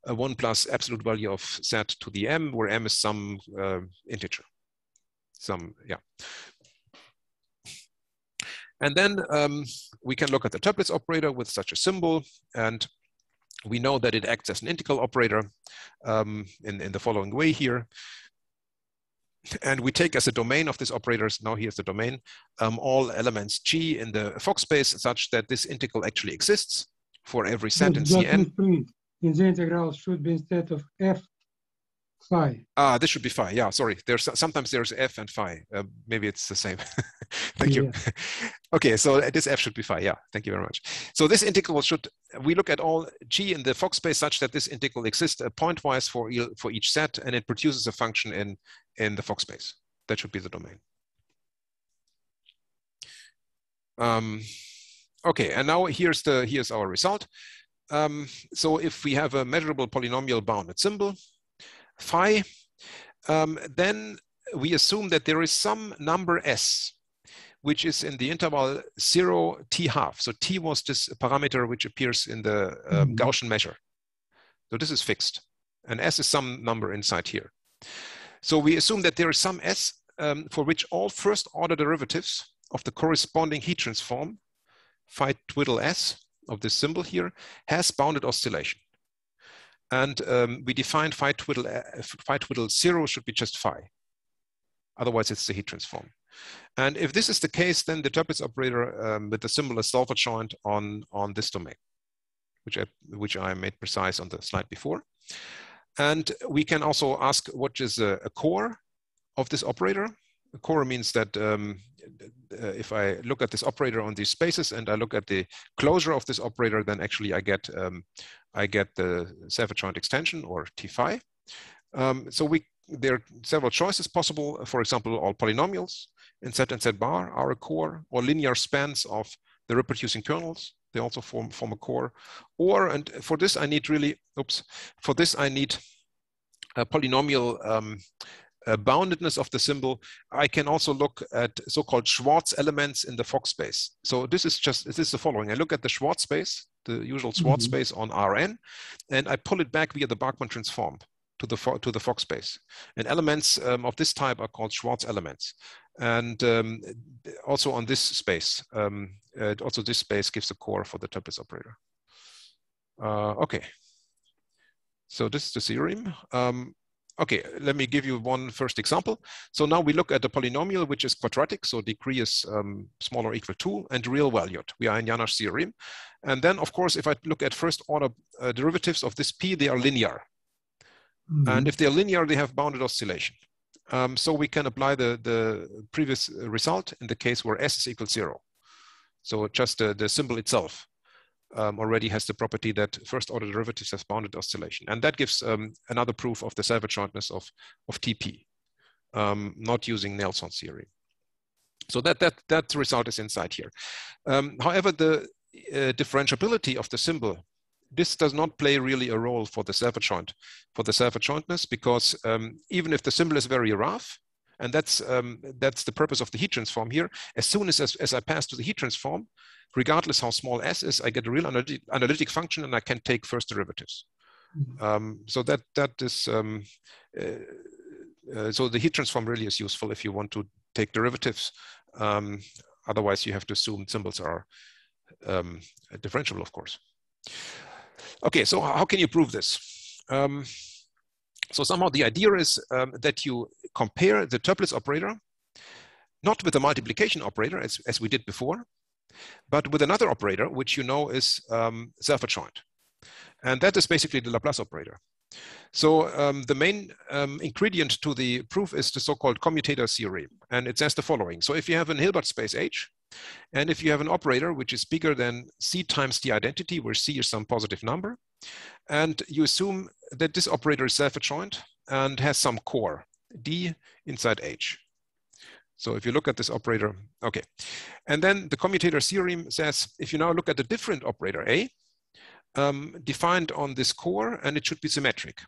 1 plus absolute value of z to the m, where m is some integer. And then we can look at the Toeplitz operator with such a symbol, and we know that it acts as an integral operator in the following way here. And we take as a domain of this operators, now here's the domain, all elements G in the Fock space such that this integral actually exists for every set in Cn. In the integral should be instead of f, phi. This should be phi, yeah, sorry. Sometimes there's f and phi. Maybe it's the same. Thank you. Okay, so this f should be phi, yeah, thank you very much. So this integral we look at all G in the Fock space such that this integral exists pointwise for each set, and it produces a function in the Fock space. That should be the domain. Okay, and now here's our result. So if we have a measurable polynomial bounded symbol, phi, then we assume that there is some number s, which is in the interval 0 t half. So t was this parameter which appears in the Gaussian measure. So this is fixed, and s is some number inside here. So we assume that there is some s for which all first order derivatives of the corresponding heat transform, phi twiddle s of this symbol here, has bounded oscillation. And we define phi twiddle 0 should be just phi. Otherwise, it's the heat transform. And if this is the case, then the Toeplitz operator with the symbol is self-adjoint on this domain, which I made precise on the slide before. And we can also ask what is a core of this operator. A core means that if I look at this operator on these spaces and I look at the closure of this operator, then actually I get the self-adjoint extension, or T phi. So there are several choices possible. For example, all polynomials in Z and Z bar are a core, or linear spans of the reproducing kernels. They also form a core. Or, and for this I need really, for this I need a polynomial boundedness of the symbol. I can also look at so-called Schwarz elements in the Fock space. So this is the following. I look at the Schwarz space, the usual Schwarz space on Rn, and I pull it back via the Bachmann transform to the Fock space. And elements of this type are called Schwarz elements. And also on this space, also this space gives a core for the Toeplitz operator. Okay, so this is the theorem. Okay, let me give you one first example. So now we look at the polynomial, which is quadratic, so degree is smaller or equal to, and real valued. We are in Jana's theorem. And then, of course, if I look at first order derivatives of this p, they are linear. And if they are linear, they have bounded oscillation. So we can apply the previous result in the case where s is equal to 0. So just the symbol itself already has the property that first order derivatives have bounded oscillation. And that gives another proof of the Selfadjointness of TP, not using Nelson's theory. So that result is inside here. However, the differentiability of the symbol, this does not play really a role for the Selfadjointness, because even if the symbol is very rough, and that's the purpose of the heat transform here, as soon as I pass to the heat transform, regardless how small s is, I get a real analytic function, and I can take first derivatives. So that is so the heat transform really is useful if you want to take derivatives. Otherwise, you have to assume symbols are differentiable, of course. Okay, so how can you prove this? So somehow the idea is that you compare the Toeplitz operator, not with the multiplication operator as we did before, but with another operator, which you know is self-adjoint. And that is basically the Laplace operator. So the main ingredient to the proof is the so-called Commutator Theorem. And it says the following. So if you have an Hilbert space H, and if you have an operator which is bigger than C times the identity, where C is some positive number, and you assume that this operator is self-adjoint and has some core, D inside H. So if you look at this operator, okay. And then the commutator theorem says, if you now look at the different operator A, defined on this core, and it should be symmetric.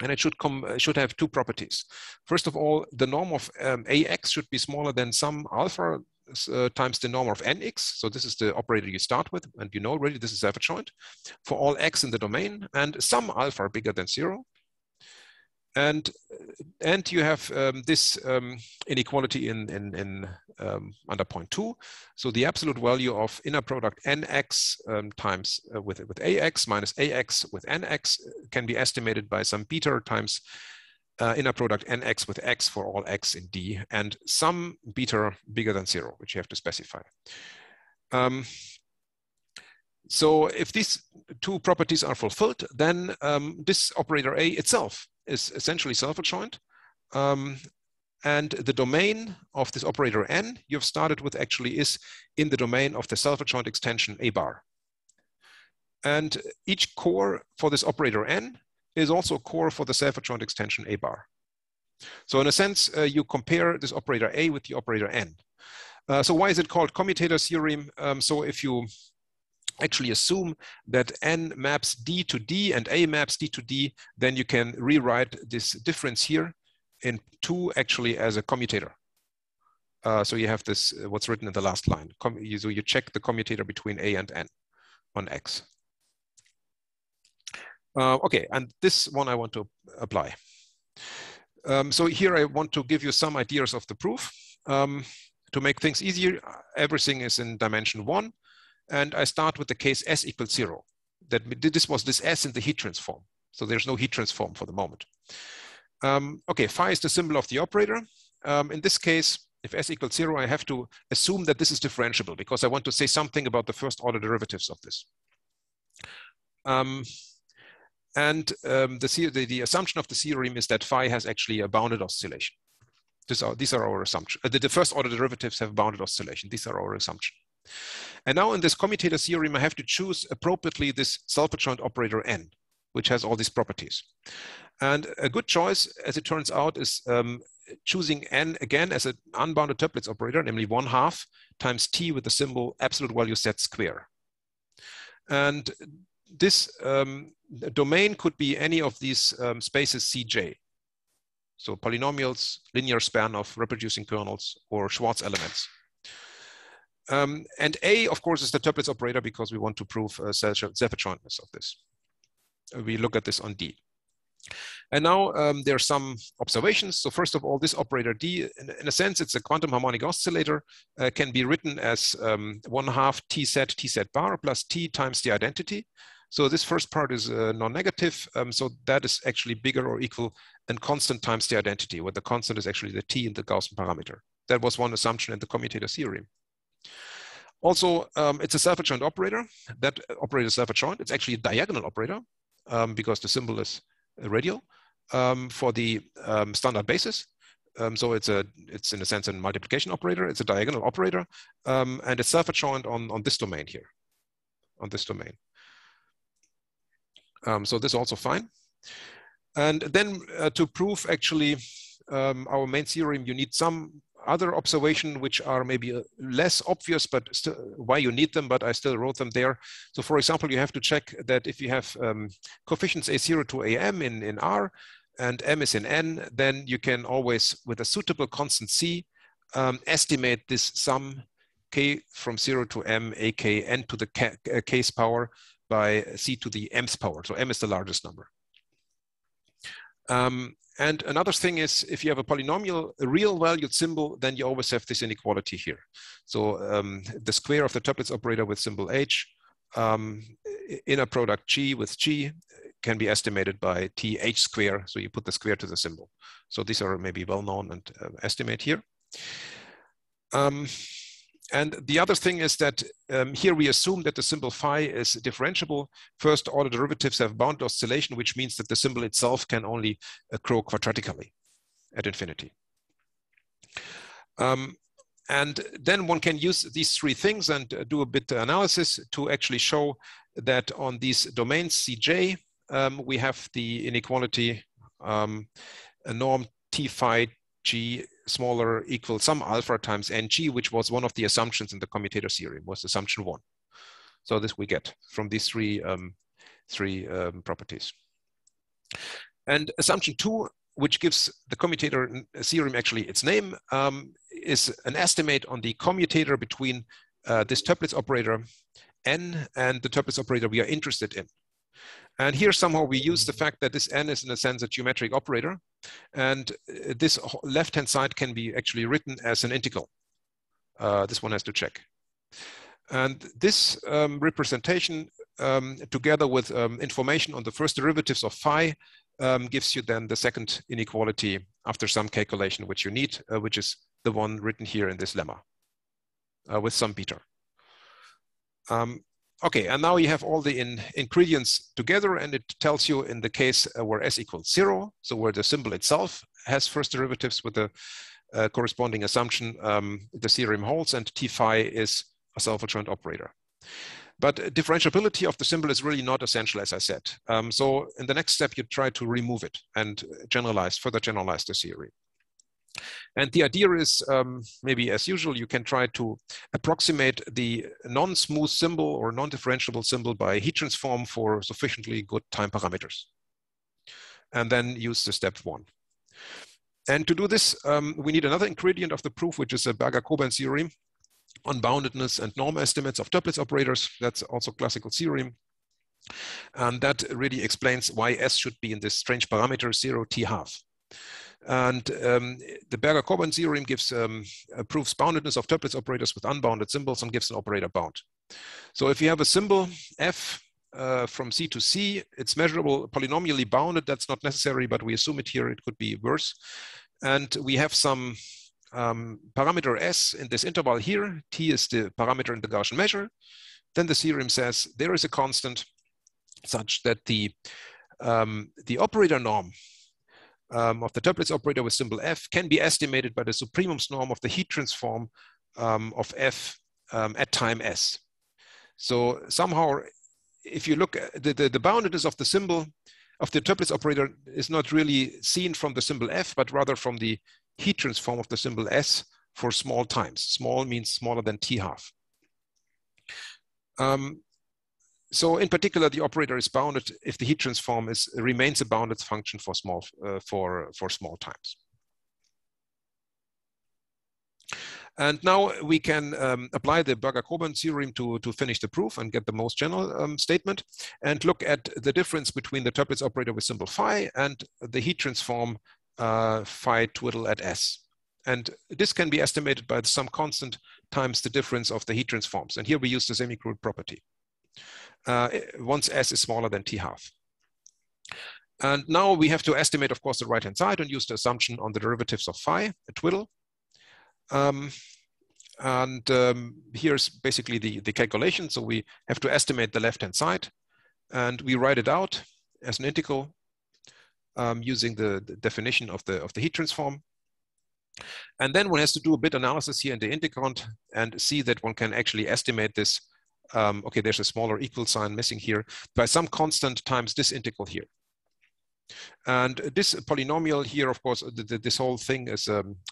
And it should have two properties. First of all, the norm of AX should be smaller than some alpha times the norm of NX. So this is the operator you start with, and you know already this is self-adjoint for all X in the domain, and some alpha bigger than 0. And you have this inequality in under point 2. So the absolute value of inner product nx times with ax minus ax with nx can be estimated by some beta times inner product nx with x for all x in D, and some beta bigger than 0, which you have to specify. So if these two properties are fulfilled, then this operator A itself is essentially self-adjoint. And the domain of this operator N you've started with actually is in the domain of the self-adjoint extension A bar. And each core for this operator N is also a core for the self-adjoint extension A bar. So in a sense, you compare this operator A with the operator N. So why is it called commutator theorem? So if you actually assume that N maps D to D and A maps D to D, then you can rewrite this difference here in 2 actually as a commutator. So you have this, what's written in the last line. So you check the commutator between A and N on X. Okay, and this one I want to apply. So here I want to give you some ideas of the proof. To make things easier, everything is in dimension 1. And I start with the case S equals 0. That this was this S in the heat transform. So there's no heat transform for the moment. Okay, phi is the symbol of the operator. In this case, if S equals 0, I have to assume that this is differentiable because I want to say something about the first order derivatives of this. The assumption of the theorem is that phi has actually a bounded oscillation. These are our assumptions. The first order derivatives have bounded oscillation. These are our assumptions. And now in this commutator theorem, I have to choose appropriately this self-adjoint operator N, which has all these properties. And a good choice, as it turns out, is choosing N again as an unbounded Toeplitz operator, namely 1/2 times T with the symbol absolute value set square. And this domain could be any of these spaces Cj. So polynomials, linear span of reproducing kernels, or Schwarz elements. And A, of course, is the Toeplitz operator because we want to prove self-adjointness of this. We look at this on D. And now there are some observations. So first of all, this operator D, in a sense, it's a quantum harmonic oscillator, can be written as 1/2 T set bar plus T times the identity. So this first part is non-negative. So that is actually bigger or equal than constant times the identity, where the constant is actually the T in the Gaussian parameter. That was one assumption in the commutator theorem. Also, it's a self-adjoint operator. That operator is self-adjoint. It's actually a diagonal operator because the symbol is radial for the standard basis. So it's in a sense a multiplication operator. It's a diagonal operator, and it's self-adjoint on this domain here, on this domain. So this is also fine. And then to prove actually our main theorem, you need some other observation which are maybe less obvious, but still why you need them, but I still wrote them there. So for example, you have to check that if you have coefficients A0 to AM in R and M is in N, then you can always, with a suitable constant C, estimate this sum K from 0 to M, AK, N to the K's power by C to the M's power. So M is the largest number. And another thing is, if you have a polynomial, a real valued symbol, then you always have this inequality here. So the square of the Toeplitz operator with symbol H, inner product G with G can be estimated by TH square. So you put the square to the symbol. So these are maybe well known and estimate here. And the other thing is that here we assume that the symbol phi is differentiable. First order derivatives have bounded oscillation, which means that the symbol itself can only accrue quadratically at infinity. And then one can use these three things and do a bit of analysis to actually show that on these domains Cj, we have the inequality a norm T phi g smaller equals some alpha times ng, which was one of the assumptions in the commutator theorem, was assumption 1. So this we get from these three properties. And assumption 2, which gives the commutator theorem actually its name, is an estimate on the commutator between this Toeplitz operator n and the Toeplitz operator we are interested in. And here somehow we use the fact that this n is in a sense a geometric operator, and this left-hand side can be actually written as an integral. This one has to check. And this representation, together with information on the first derivatives of phi, gives you then the second inequality after some calculation which you need, which is the one written here in this lemma with some beta. Okay, and now you have all the ingredients together, and it tells you in the case where s equals 0, so where the symbol itself has first derivatives with the corresponding assumption, the theorem holds, and T phi is a self-adjoint operator. But differentiability of the symbol is really not essential, as I said. So in the next step, you try to remove it and further generalize the theory. And the idea is, maybe as usual, you can try to approximate the non-smooth symbol or non-differentiable symbol by heat transform for sufficiently good time parameters. And then use the step 1. And to do this, we need another ingredient of the proof, which is a Berger-Coburn theorem on boundedness and norm estimates of Toeplitz operators. That's also classical theorem. And that really explains why S should be in this strange parameter 0 T half. And the Berger-Coburn theorem gives proves boundedness of Toeplitz operators with unbounded symbols and gives an operator bound. So if you have a symbol f from C to C, it's measurable polynomially bounded. That's not necessary, but we assume it here. It could be worse. And we have some parameter s in this interval here. T is the parameter in the Gaussian measure. Then the theorem says there is a constant such that the operator norm of the Toeplitz operator with symbol f can be estimated by the supremum's norm of the heat transform of f at time s. So somehow, if you look at the boundedness of the symbol of the Toeplitz operator is not really seen from the symbol f, but rather from the heat transform of the symbol s for small times. Small means smaller than T half. So in particular, the operator is bounded if the heat transform remains a bounded function for small times. And now we can apply the Berger-Coburn theorem to finish the proof and get the most general statement, and look at the difference between the Toeplitz operator with symbol phi and the heat transform phi twiddle at s. And this can be estimated by some constant times the difference of the heat transforms. And here we use the semi-crude property. Once s is smaller than T half. And now we have to estimate, of course, the right-hand side and use the assumption on the derivatives of phi, a twiddle. Here's basically the calculation. So we have to estimate the left-hand side, and we write it out as an integral using the definition of the heat transform. And then one has to do a bit analysis here in the integrand and see that one can actually estimate this. Okay, there's a smaller equal sign missing here by some constant times this integral here. And this polynomial here, of course, this whole thing is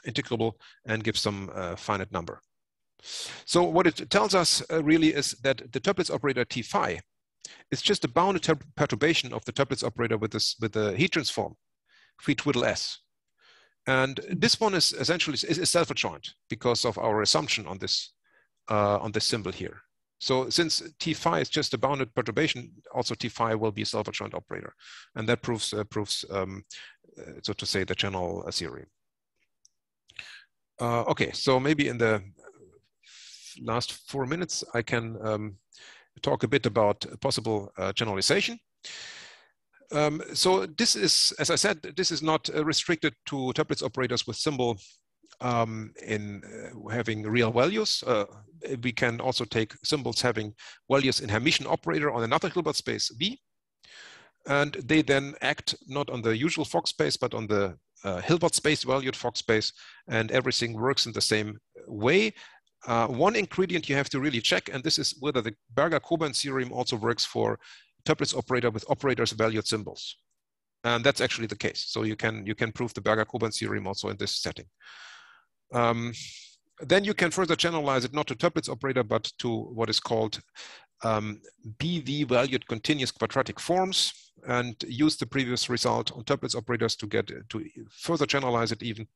integrable and gives some finite number. So what it tells us really is that the Toeplitz operator T phi is just a bounded perturbation of the Toeplitz operator with the heat transform phi twiddle s. And this one is essentially is self-adjoint because of our assumption on this symbol here. So since T phi is just a bounded perturbation, also T phi will be a self-adjoint operator. And that proves so to say, the general theory. Okay, so maybe in the last 4 minutes, I can talk a bit about possible generalization. So this is, as I said, this is not restricted to Toeplitz operators with symbol in having real values. We can also take symbols having values in Hermitian operator on another Hilbert space V. And they then act not on the usual Fock space, but on the Hilbert space valued Fock space, and everything works in the same way. One ingredient you have to really check, and this is whether the Berger-Coburn theorem also works for Toeplitz operator with operators valued symbols. And that's actually the case. So you can prove the Berger-Coburn theorem also in this setting. Then you can further generalize it not to Toeplitz operator, but to what is called BV valued continuous quadratic forms, and use the previous result on Toeplitz operators to get to further generalize it even.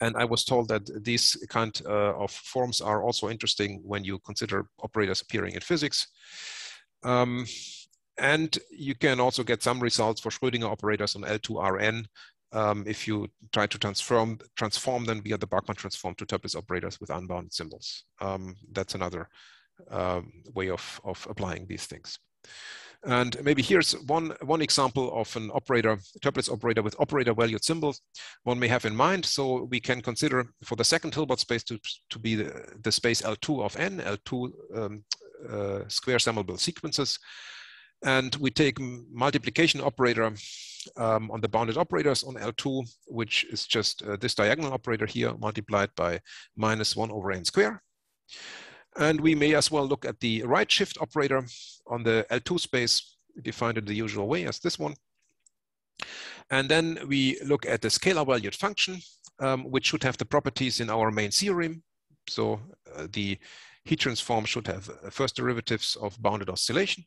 And I was told that these kind of forms are also interesting when you consider operators appearing in physics. And you can also get some results for Schrodinger operators on L2Rn if you try to transform them via the Bachmann transform to Toeplitz operators with unbounded symbols. That's another way of applying these things. And maybe here's one example of an operator, Toeplitz operator with operator valued symbols one may have in mind. So we can consider for the second Hilbert space to be the space L2 of n, L2 square summable sequences. And we take multiplication operator on the bounded operators on L2, which is just this diagonal operator here multiplied by -1 over n square. And we may as well look at the right shift operator on the L2 space, defined in the usual way as this one. And then we look at the scalar valued function, which should have the properties in our main theorem. So the heat transform should have first derivatives of bounded oscillation.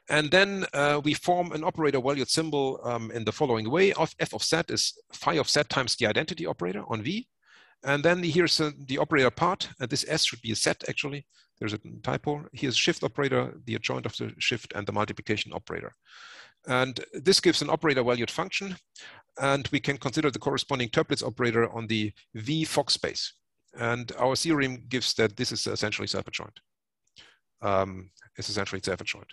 And then we form an operator valued symbol in the following way. F of z is phi of z times the identity operator on V. And then here's the operator part. This S should be a set actually. There's a typo. Here's shift operator, the adjoint of the shift, and the multiplication operator. And this gives an operator valued function. And we can consider the corresponding Toeplitz operator on the V Fock space. And our theorem gives that this is essentially self-adjoint. It's essentially self-adjoint.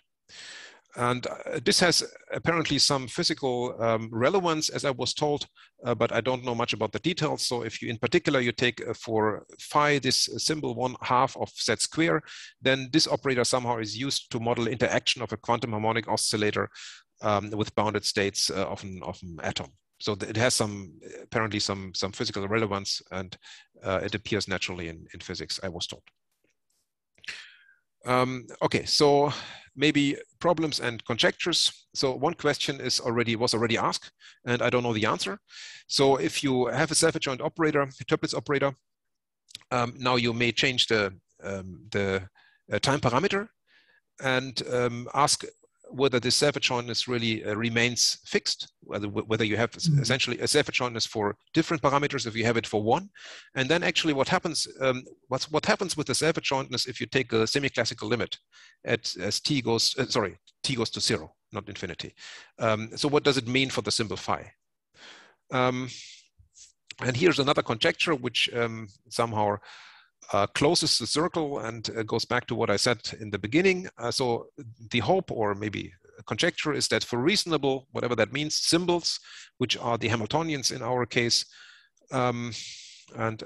And this has apparently some physical relevance, as I was told, but I don't know much about the details. So if you, in particular, you take for phi this symbol 1/2 of z square, then this operator somehow is used to model interaction of a quantum harmonic oscillator with bounded states of an atom. So it has apparently some physical relevance, and it appears naturally in physics, I was told. Okay, so maybe problems and conjectures. So one question was already asked, and I don't know the answer. So if you have a self-adjoint operator, a Toeplitz operator, now you may change the time parameter and ask whether this self-adjointness really remains fixed, whether you have essentially a self-adjointness for different parameters if you have it for one. And then actually what happens, what happens with the self-adjointness if you take a semi-classical limit as t goes to 0, not infinity. So what does it mean for the symbol phi? And here's another conjecture which somehow closes the circle and goes back to what I said in the beginning. So the hope, or maybe a conjecture, is that for reasonable, whatever that means, symbols, which are the Hamiltonians in our case, and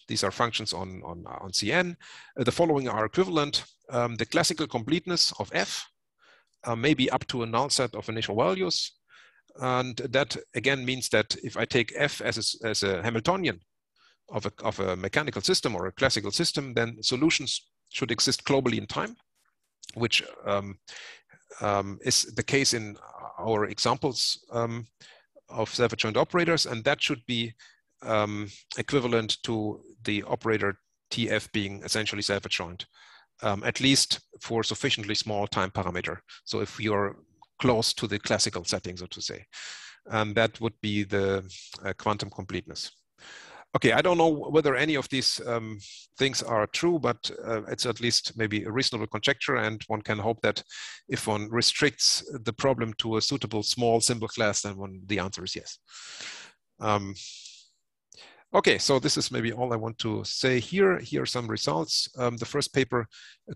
these are functions on Cn, the following are equivalent. The classical completeness of f may be up to a null set of initial values. And that again means that if I take f as a Hamiltonian of a mechanical system or a classical system, then solutions should exist globally in time, which is the case in our examples of self-adjoint operators, and that should be equivalent to the operator TF being essentially self-adjoint, at least for sufficiently small time parameter. So if you're close to the classical setting, so to say, and that would be the quantum completeness. Okay, I don't know whether any of these things are true, but it's at least maybe a reasonable conjecture, and one can hope that if one restricts the problem to a suitable small symbol class, then the answer is yes. Okay, so this is maybe all I want to say here. Here are some results. The first paper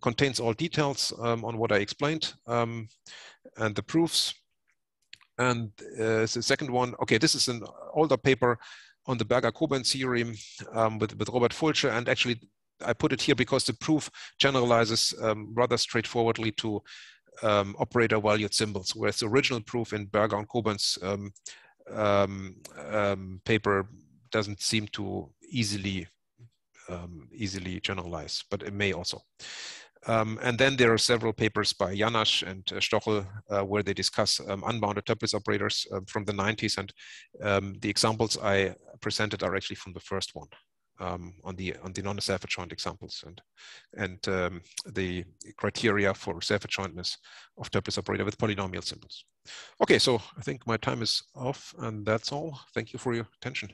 contains all details on what I explained and the proofs. And the second one, okay, this is an older paper on the Berger-Coburn theorem with Robert Fulcher, and actually I put it here because the proof generalizes rather straightforwardly to operator valued symbols, whereas the original proof in Berger and Koblenz paper doesn't seem to easily generalize, but it may also. And then there are several papers by Janasch and Stochel where they discuss unbounded Toeplitz operators from the 90s, and the examples I presented are actually from the first one. On the non-self-adjoint examples and the criteria for self-adjointness of Toeplitz operator with polynomial symbols. Okay, so I think my time is off, and that's all. Thank you for your attention.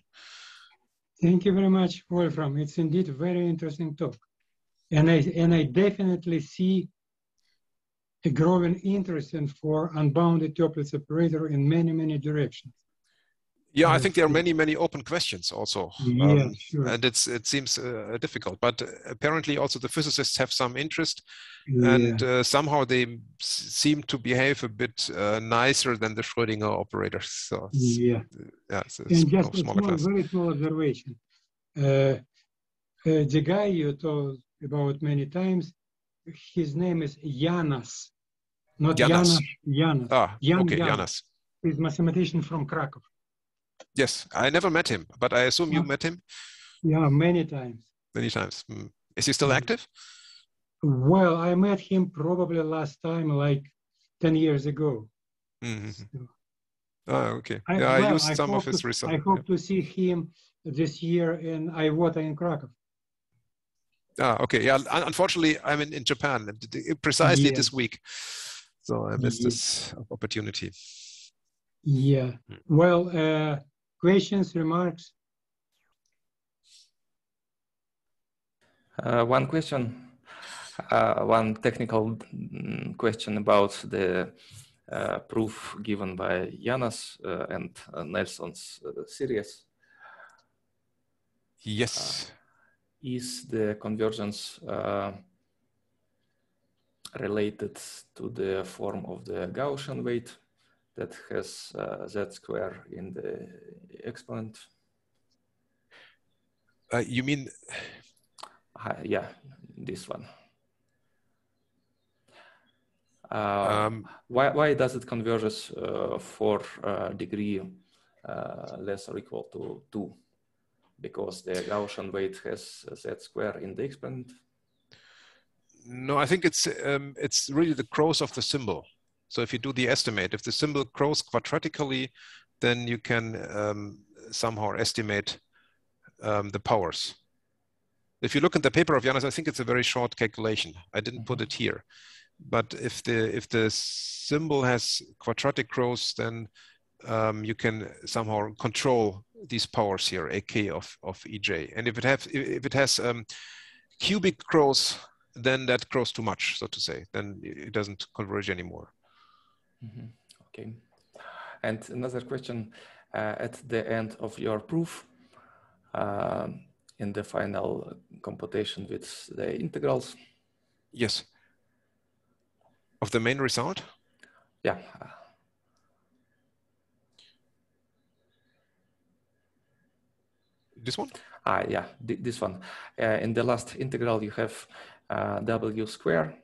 Thank you very much, Wolfram. It's indeed a very interesting talk, and I definitely see a growing interest for unbounded Toeplitz operator in many directions. Yeah, I think there are many open questions also. Yeah, sure. And it seems difficult, but apparently also the physicists have some interest, Yeah. and somehow they seem to behave a bit nicer than the Schrodinger operators. So yeah, it's and just a smaller class. very small observation. The guy you told about many times, his name is Janas, not Janas. Janas. Ah, okay, Janas. Janas. He's a mathematician from Krakow. Yes, I never met him, but I assume you met him? Yeah, many times. Many times. Is he still active? Well, I met him probably last time like 10 years ago. Mm-hmm. So, okay. I used some of his results. I hope to see him this year in Iwata in Krakow. Okay. Yeah, unfortunately, I'm in Japan precisely this week. So I missed this opportunity. Yeah. Well, questions, remarks? One question, one technical question about the proof given by Janas and Nelson's series. Yes. Is the convergence related to the form of the Gaussian weight that has z square in the exponent? You mean? Yeah, this one. Why does it converges for degree less or equal to 2? Because the Gaussian weight has z square in the exponent? No, I think it's really the cross of the symbol. So if you do the estimate, if the symbol grows quadratically, then you can somehow estimate the powers. If you look at the paper of Janas, I think it's a very short calculation. I didn't put it here, but if the symbol has quadratic growth, then you can somehow control these powers here, ak of ej. And if it has cubic growth, then that grows too much, so to say. Then it doesn't converge anymore. Mm-hmm. Okay. And another question: at the end of your proof, in the final computation with the integrals. Yes. Of the main result? Yeah. This one? Yeah, this one. In the last integral, you have w square,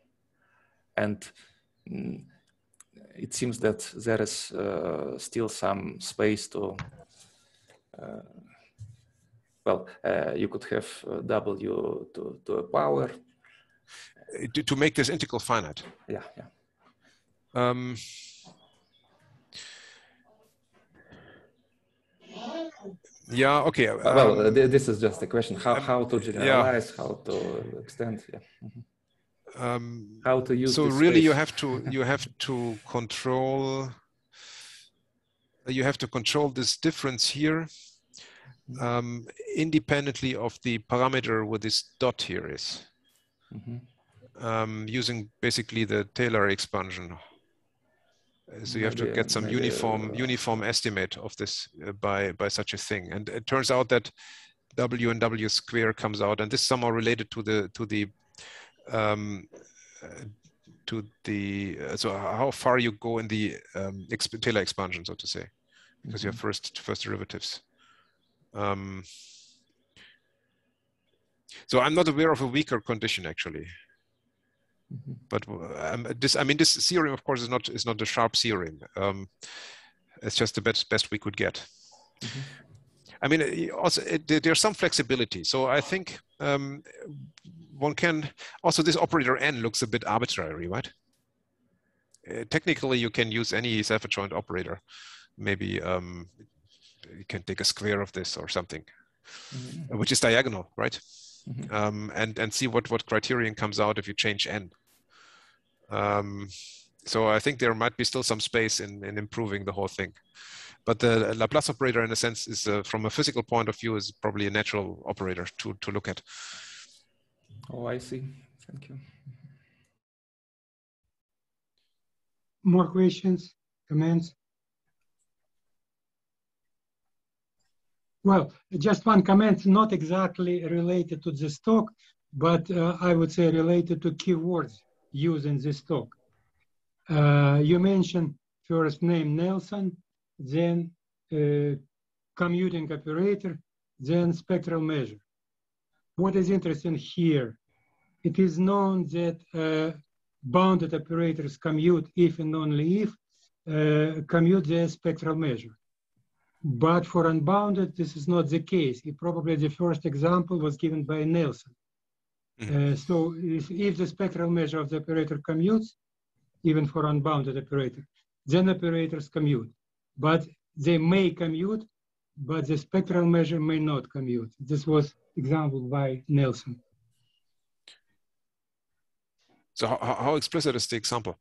and it seems that there is still some space to well, you could have w to a power. To make this integral finite. Yeah, yeah. Yeah, okay. Well, this is just a question. How to generalize, how to extend. Yeah. Mm-hmm. How to use so this really space. you have to control this difference here independently of the parameter where this dot here is. Mm-hmm. Using basically the Taylor expansion. So you have to get some uniform estimate of this by such a thing, and it turns out that w and w square comes out, and this is somehow related to the so how far you go in the Taylor expansion, so to say, because you have first derivatives. So I'm not aware of a weaker condition actually. But this theorem, of course, is not a sharp theorem. It's just the best we could get. I mean, also there's some flexibility. So I think one can also, this operator n looks a bit arbitrary, right? Technically, you can use any self-adjoint operator. Maybe you can take a square of this or something, which is diagonal, right? And see what criterion comes out if you change n. So I think there might be still some space in improving the whole thing. But the Laplace operator, in a sense, is from a physical point of view, is probably a natural operator to look at. Oh, I see. Thank you. More questions, comments? Well, just one comment, not exactly related to this talk, but I would say related to keywords used in this talk. You mentioned first name Nelson, then commuting operator, then spectral measure. What is interesting here, it is known that bounded operators commute if and only if commute their spectral measure. But for unbounded, this is not the case. Probably the first example was given by Nelson. So if the spectral measure of the operator commutes, even for unbounded operator, then operators commute. But they may commute, but the spectral measure may not commute. This was example by Nelson. So how explicit is the example?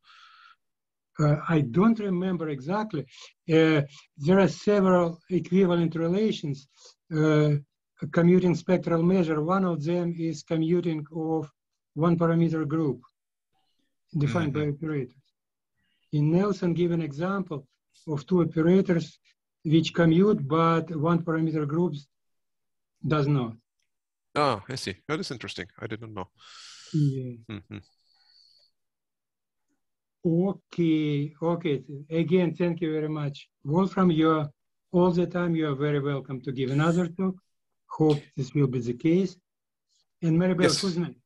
I don't remember exactly. There are several equivalent relations. Commuting spectral measure, one of them is commuting of one parameter group defined by operators. In Nelson, give an example of two operators which commute, but one parameter group does not. Oh, I see. That is interesting. I didn't know. Yeah. Okay. Again, thank you very much. Wolfram, you're all the time, you are very welcome to give another talk. Hope this will be the case. And Maribel, Yes. who's next?